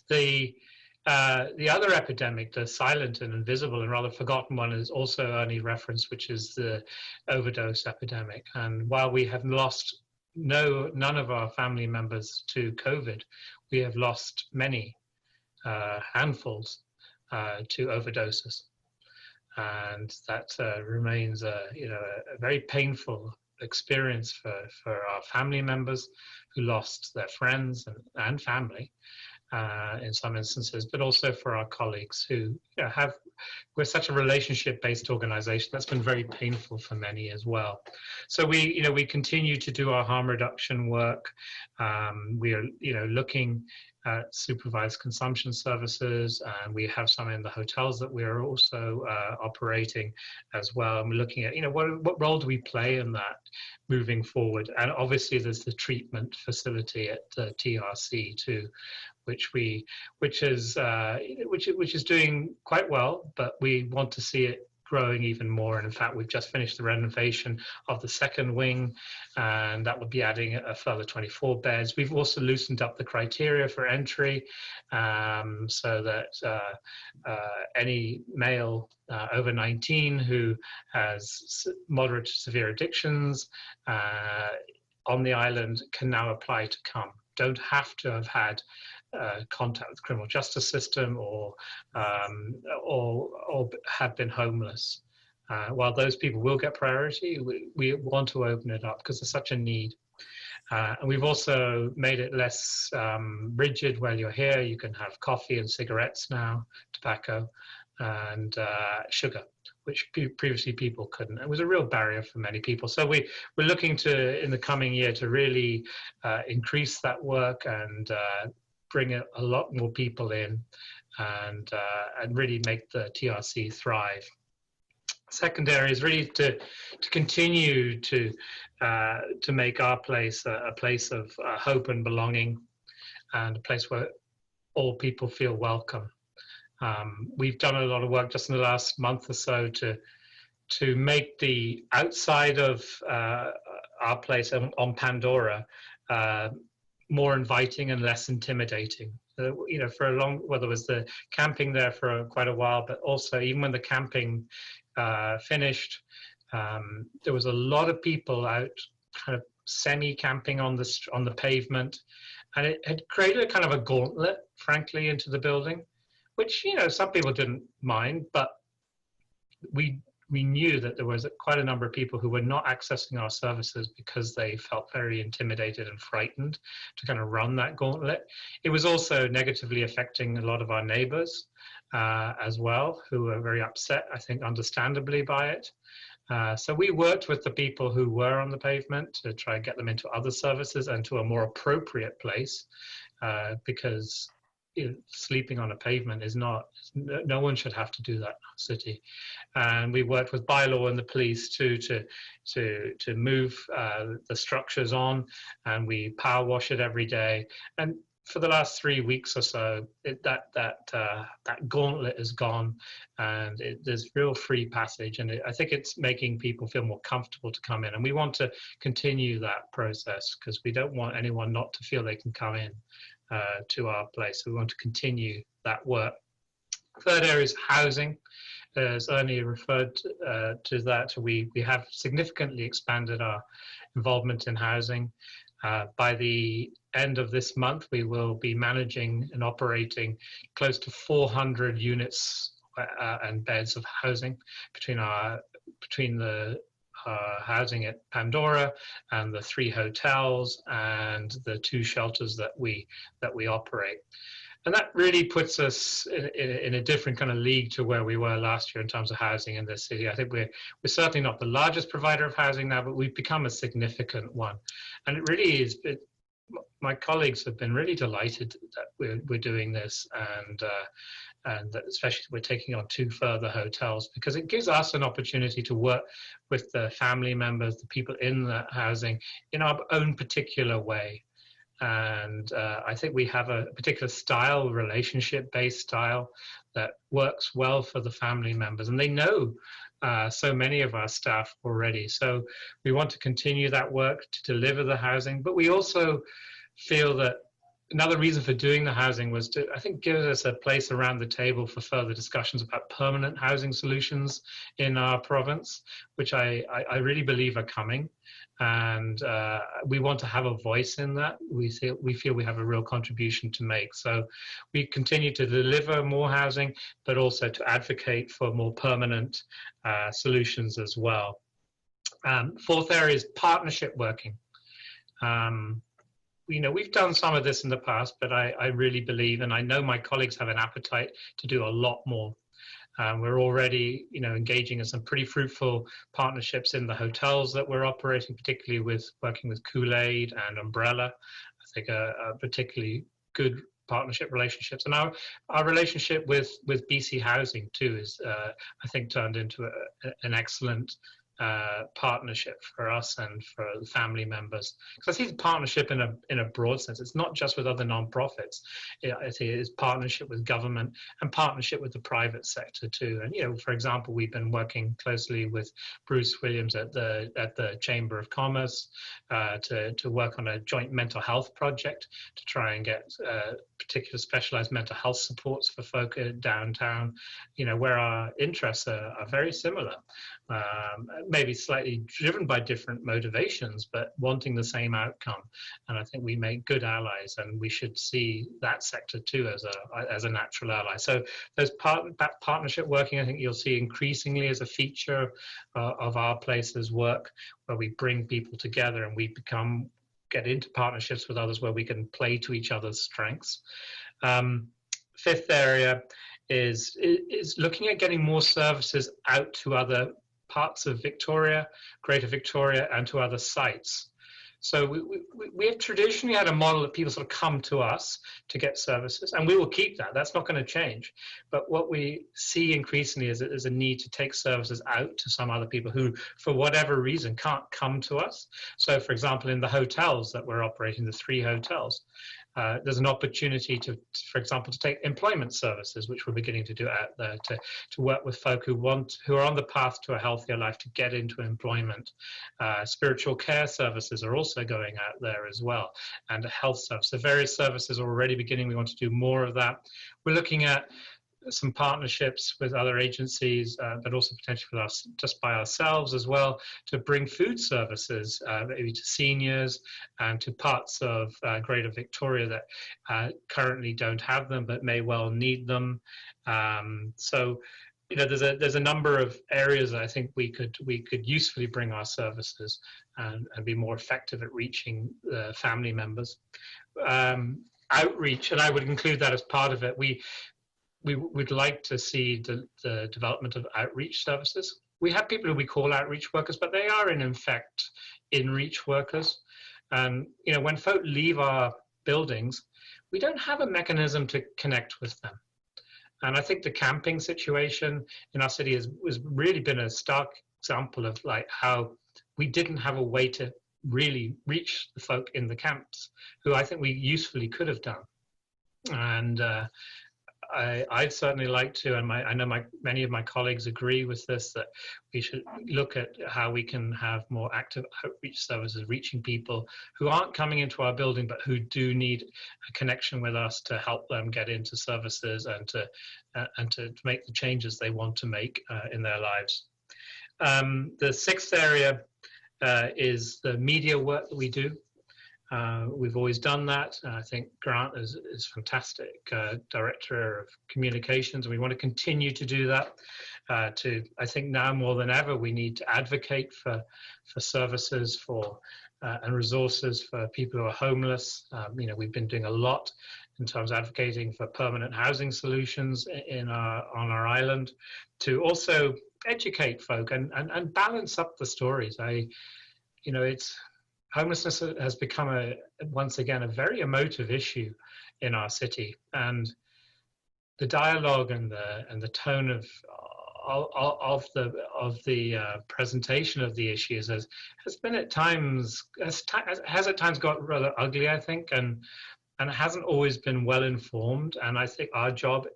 The other epidemic, the silent and invisible and rather forgotten one, is also only referenced, which is the overdose epidemic. And while we have lost none of our family members to COVID, we have lost many handfuls to overdoses, and that remains a very painful experience for our family members who lost their friends and family. In some instances, but also for our colleagues who we're such a relationship-based organization. That's been very painful for many as well. So we continue to do our harm reduction work. We are looking at supervised consumption services, and we have some in the hotels that we are also operating as well. And we're looking at what role do we play in that moving forward. And obviously there's the treatment facility at TRC too, which is doing quite well, but we want to see it growing even more. And in fact, we've just finished the renovation of the second wing, and that will be adding a further 24 beds. We've also loosened up the criteria for entry, so that any male over 19 who has moderate to severe addictions on the island can now apply to come. Don't have to have had contact with the criminal justice system or have been homeless. While those people will get priority, we want to open it up because there's such a need. And we've also made it less rigid. While you're here, you can have coffee and cigarettes now, tobacco and sugar, which previously people couldn't. It was a real barrier for many people. So we're looking to, in the coming year, to really increase that work and bring a lot more people in and really make the TRC thrive. Second area is really to continue to make our place a place of hope and belonging, and a place where all people feel welcome. We've done a lot of work just in the last month or so to make the outside of our place on Pandora more inviting and less intimidating. For a long, well, there was the camping there for quite a while, but also even when the camping finished, there was a lot of people out kind of semi-camping on the pavement, and it had created a kind of a gauntlet, frankly, into the building, which some people didn't mind, but we knew that there was quite a number of people who were not accessing our services because they felt very intimidated and frightened to kind of run that gauntlet. It was also negatively affecting a lot of our neighbors as well, who were very upset, I think understandably, by it. So we worked with the people who were on the pavement to try and get them into other services and to a more appropriate place, because sleeping on a pavement is not, no one should have to do that in our city. And we worked with bylaw and the police to move the structures on, and we power wash it every day. And for the last 3 weeks or so, that gauntlet is gone, and there's real free passage. And I think it's making people feel more comfortable to come in. And we want to continue that process because we don't want anyone not to feel they can come in to our place. So we want to continue that work. Third area is housing. As Ernie referred to that, we have significantly expanded our involvement in housing. By the end of this month, we will be managing and operating close to 400 units and beds of housing between the housing at Pandora and the 3 hotels and the 2 shelters that we operate. And that really puts us in a different kind of league to where we were last year in terms of housing in this city. I think we're certainly not the largest provider of housing now, but we've become a significant one. And it really is, my colleagues have been really delighted that we're doing this, and that especially we're taking on 2 further hotels, because it gives us an opportunity to work with the family members, the people in the housing, in our own particular way. And I think we have a particular style, relationship-based style, that works well for the family members. And they know so many of our staff already. So we want to continue that work to deliver the housing. But we also feel that another reason for doing the housing was to, I think, give us a place around the table for further discussions about permanent housing solutions in our province, which I really believe are coming. And we want to have a voice in that. We feel we have a real contribution to make. So we continue to deliver more housing, but also to advocate for more permanent solutions as well. 4th area is partnership working. We've done some of this in the past, but I really believe, and I know my colleagues have an appetite to do a lot more. We're already, engaging in some pretty fruitful partnerships in the hotels that we're operating, particularly with working with Kool-Aid and Umbrella. I think are particularly good partnership relationships, and our relationship with BC Housing too is, I think, turned into an excellent partnership for us and for the family members. Because I see the partnership in a broad sense. It's not just with other nonprofits. I see it is partnership with government and partnership with the private sector too. And for example, we've been working closely with Bruce Williams at the Chamber of Commerce to work on a joint mental health project to try and get particular specialized mental health supports for folk downtown. Where our interests are very similar. Maybe slightly driven by different motivations, but wanting the same outcome. And I think we make good allies, and we should see that sector too as a natural ally. So those partnership working, I think you'll see increasingly as a feature of our place's work, where we bring people together and we get into partnerships with others where we can play to each other's strengths. 5th area is looking at getting more services out to other parts of Victoria, Greater Victoria, and to other sites. So we have traditionally had a model that people sort of come to us to get services, and we will keep that. That's not going to change. But what we see increasingly is a need to take services out to some other people who, for whatever reason, can't come to us. So, for example, in the hotels that we're operating, the 3 hotels, there's an opportunity for example, to take employment services, which we're beginning to do out there, to work with folk who are on the path to a healthier life to get into employment. Spiritual care services are also going out there as well, and a health service. So various services are already beginning. We want to do more of that. We're looking at some partnerships with other agencies, but also potentially with us, just by ourselves as well, to bring food services maybe to seniors and to parts of Greater Victoria that currently don't have them but may well need them. So there's a number of areas that I think we could usefully bring our services and be more effective at reaching family members. Outreach, and I would include that as part of it. We would like to see the development of outreach services. We have people who we call outreach workers, but they are in fact in-reach workers. And when folk leave our buildings, we don't have a mechanism to connect with them. And I think the camping situation in our city has really been a stark example of how we didn't have a way to really reach the folk in the camps, who I think we usefully could have done. And I'd certainly like to, and I know many of my colleagues agree with this, that we should look at how we can have more active outreach services, reaching people who aren't coming into our building, but who do need a connection with us to help them get into services and to make the changes they want to make in their lives. The 6th area is the media work that we do. We've always done that. I think Grant is fantastic director of communications, and we want to continue to do that. I think now more than ever, we need to advocate for services and resources for people who are homeless. We've been doing a lot in terms of advocating for permanent housing solutions on our island, to also educate folk and balance up the stories. Homelessness has become once again a very emotive issue in our city, and the dialogue and the tone of the presentation of the issues has been at times has at times got rather ugly, I think, and hasn't always been well informed. And I think our job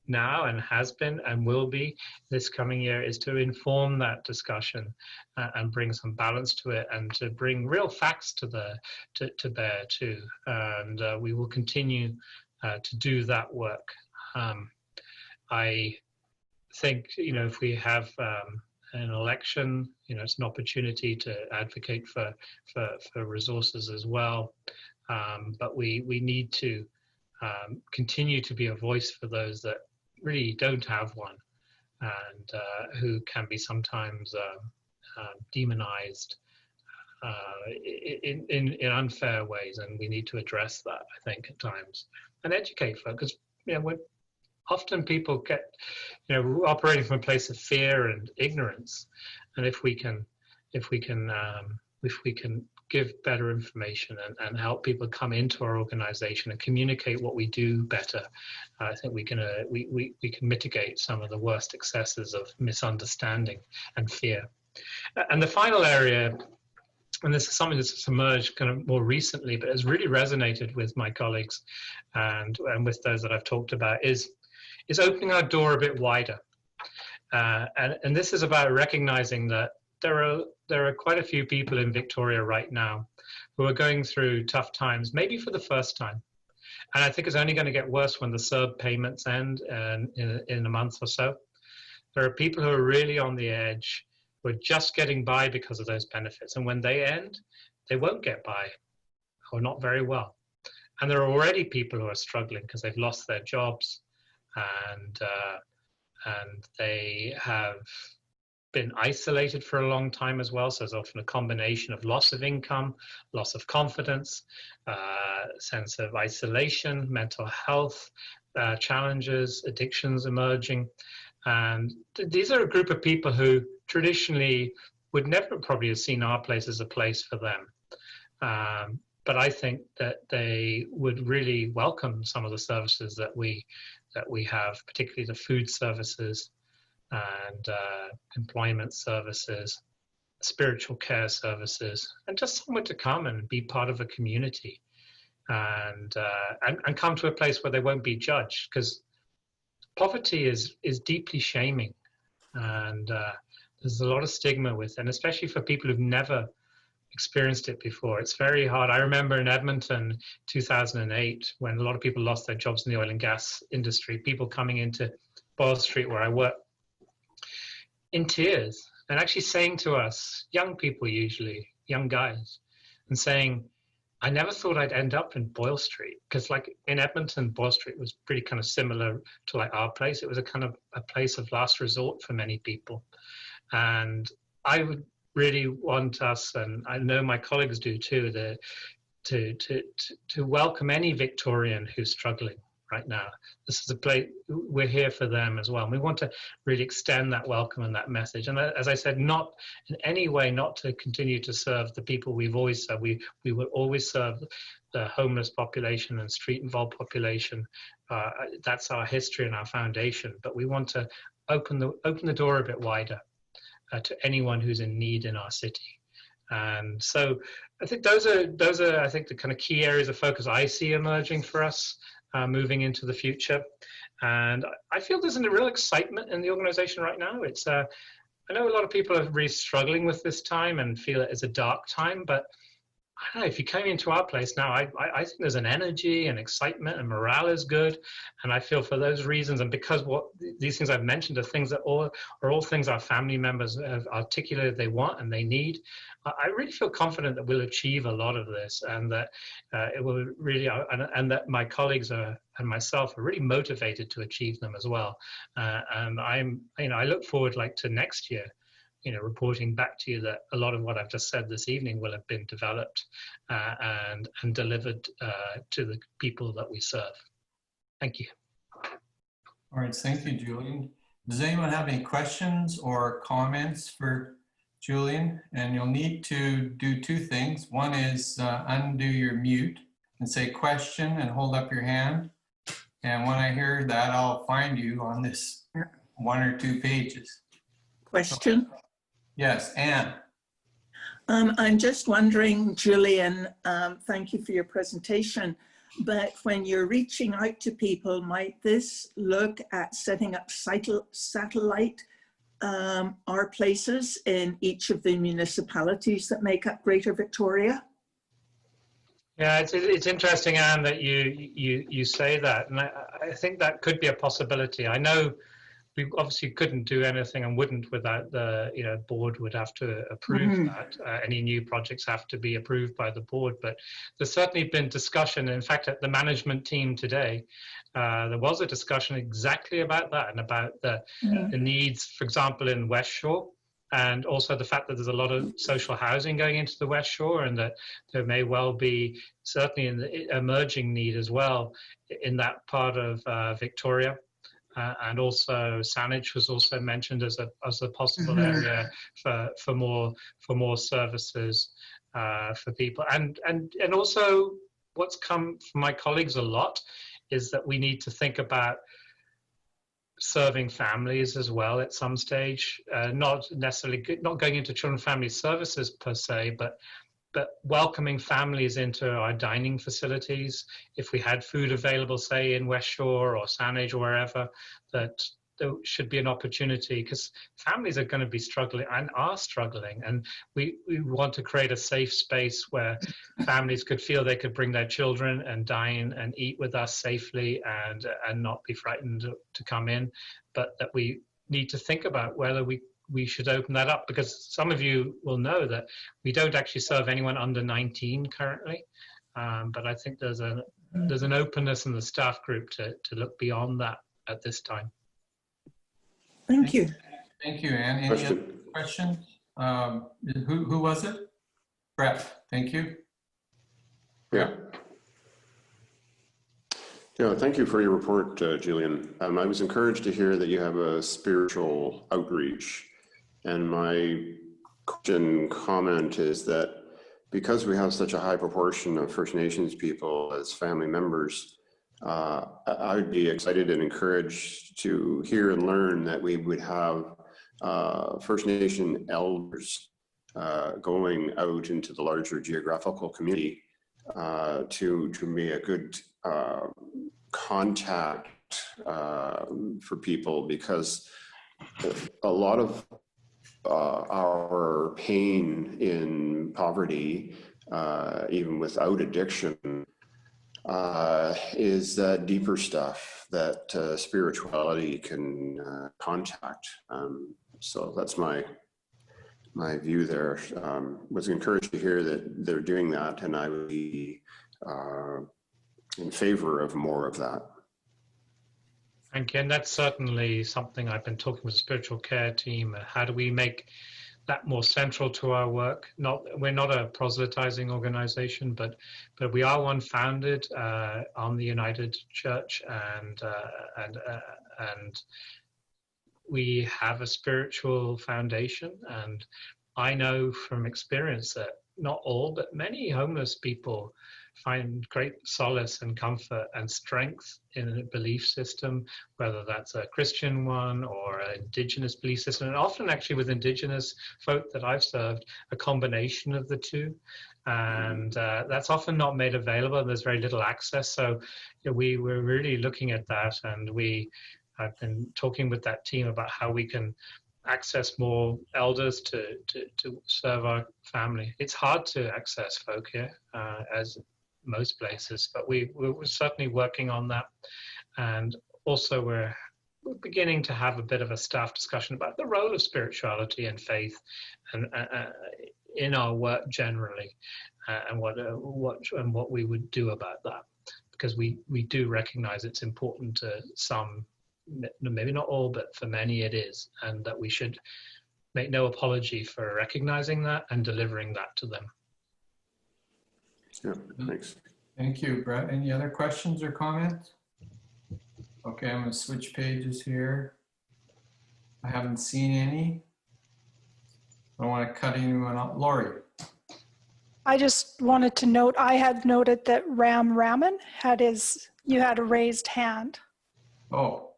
now, and has been and will be this coming year, is to inform that discussion and bring some balance to it, and to bring real facts to bear too. And we will continue to do that work. I think, if we have an election, it's an opportunity to advocate for resources as well. But we need to continue to be a voice for those that really don't have one, and who can be sometimes demonized in unfair ways. And we need to address that, I think, at times, and educate folk, because often people get, operating from a place of fear and ignorance. And if we can give better information and help people come into our organization and communicate what we do better, I think we can mitigate some of the worst excesses of misunderstanding and fear. And the final area, and this is something that's emerged kind of more recently, but has really resonated with my colleagues and with those that I've talked about, is opening our door a bit wider. And this is about recognizing that there are quite a few people in Victoria right now who are going through tough times, maybe for the first time. And I think it's only going to get worse when the CERB payments end in a month or so. There are people who are really on the edge, who are just getting by because of those benefits. And when they end, they won't get by, or not very well. And there are already people who are struggling because they've lost their jobs, and they have been isolated for a long time as well. So there's often a combination of loss of income, loss of confidence, sense of isolation, mental health challenges, addictions emerging. And these are a group of people who traditionally would never probably have seen our place as a place for them. But I think that they would really welcome some of the services that we have, particularly the food services and employment services, spiritual care services, and just somewhere to come and be part of a community, and come to a place where they won't be judged, because poverty is deeply shaming, and there's a lot of stigma with it, and especially for people who've never experienced it before. It's very hard. I remember in Edmonton, 2008, when a lot of people lost their jobs in the oil and gas industry, people coming into Boyle Street where I work in tears, and actually saying to us, young people usually, young guys, and saying, I never thought I'd end up in Boyle Street, because like in Edmonton, Boyle Street was pretty kind of similar to like our place. It was a kind of a place of last resort for many people. And I would really want us, and I know my colleagues do too, to welcome any Victorian who's struggling right now. This is a place, we're here for them as well. And we want to really extend that welcome and that message. And as I said, not in any way, not to continue to serve the people we've always served. We will always serve the homeless population and street involved population. That's our history and our foundation. But we want to open the door a bit wider to anyone who's in need in our city. And so I think those are I think the kind of key areas of focus I see emerging for us moving into the future. And I feel there's a real excitement in the organization right now. It's I know a lot of people are really struggling with this time and feel it as a dark time, but I don't know, if you came into our place now, I think there's an energy and excitement, and morale is good. And I feel for those reasons, and because what these things I've mentioned are things that are all things our family members have articulated they want and they need, I really feel confident that we'll achieve a lot of this, and that it will really, and that my colleagues and myself are really motivated to achieve them as well. And I look forward to next year, reporting back to you that a lot of what I've just said this evening will have been developed and delivered to the people that we serve. Thank you. All right, thank you, Julian. Does anyone have any questions or comments for Julian? And you'll need to do two things. One is undo your mute and say question and hold up your hand. And when I hear that, I'll find you on this 1 or 2 pages. Question. Yes, Anne. I'm just wondering, Julian, thank you for your presentation, but when you're reaching out to people, might this look at setting up satellite our places in each of the municipalities that make up Greater Victoria? Yeah, it's interesting, Anne, that you say that, and I think that could be a possibility. I know we obviously couldn't do anything and wouldn't without the board would have to approve that. Any new projects have to be approved by the board, but there's certainly been discussion. In fact, at the management team today, there was a discussion exactly about that and about the needs, for example, in West Shore, and also the fact that there's a lot of social housing going into the West Shore, and that there may well be certainly an emerging need as well in that part of Victoria. And also Saanich was also mentioned as a possible area for more services for people. And also what's come from my colleagues a lot is that we need to think about serving families as well at some stage, not going into children and family services per se, but welcoming families into our dining facilities. If we had food available, say in West Shore or Saanich or wherever, that there should be an opportunity, because families are going to be struggling and are struggling, and we want to create a safe space where families could feel they could bring their children and dine and eat with us safely and not be frightened to come in, but that we need to think about whether we should open that up, because some of you will know that we don't actually serve anyone under 19 currently, but I think there's an openness in the staff group to look beyond that at this time. Thank you. Thank you, Anne. Any other questions? Who was it? Brett, thank you. Yeah, thank you for your report, Julian. I was encouraged to hear that you have a spiritual outreach. And my comment is that because we have such a high proportion of First Nations people as family members, I would be excited and encouraged to hear and learn that we would have First Nation elders going out into the larger geographical community to be a good contact for people, because a lot of our pain in poverty, even without addiction, is that deeper stuff that spirituality can contact. So that's my view there. Was encouraged to hear that they're doing that, and I would be in favor of more of that. Thank you, and that's certainly something I've been talking with the spiritual care team. How do we make that more central to our work? We're not a proselytizing organization, but we are one founded on the United Church, and we have a spiritual foundation. And I know from experience that not all, but many homeless people find great solace and comfort and strength in a belief system, whether that's a Christian one or an Indigenous belief system, and often actually with Indigenous folk that I've served, a combination of the two. And that's often not made available, and there's very little access. So we were really looking at that, and I've been talking with that team about how we can access more elders to serve our family. It's hard to access folk here, as most places, but we're certainly working on that. And also we're beginning to have a bit of a staff discussion about the role of spirituality and faith and in our work generally, and what we would do about that, because we do recognize it's important to some, maybe not all, but for many it is, and that we should make no apology for recognizing that and delivering that to them. Yeah, thanks. Thank you, Brett. Any other questions or comments? Okay, I'm gonna switch pages here. I haven't seen any. I don't want to cut anyone off. Lori. I just wanted to note, I had noted that Ram Raman you had a raised hand Oh,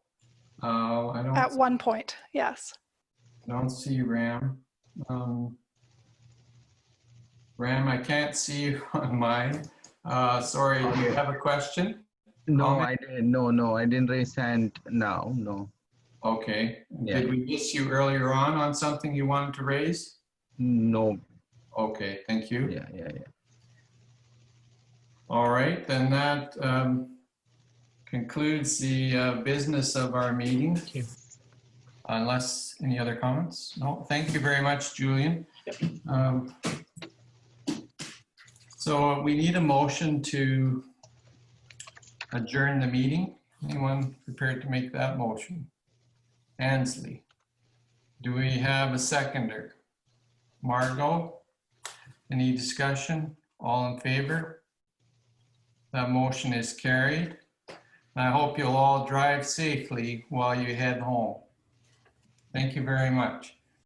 I at one point, yes. don't see Ram. Ram, I can't see you on mine. Sorry, do you have a question? No, Comment? I didn't. No, I didn't raise hand now. No. Okay. Yeah. Did we miss you earlier on something you wanted to raise? No. Okay, thank you. Yeah. All right, then that concludes the business of our meeting. Thank you. Unless any other comments? No, thank you very much, Julian. So we need a motion to adjourn the meeting. Anyone prepared to make that motion? Ansley. Do we have a seconder? Margot? Any discussion? All in favor? That motion is carried. I hope you'll all drive safely while you head home. Thank you very much.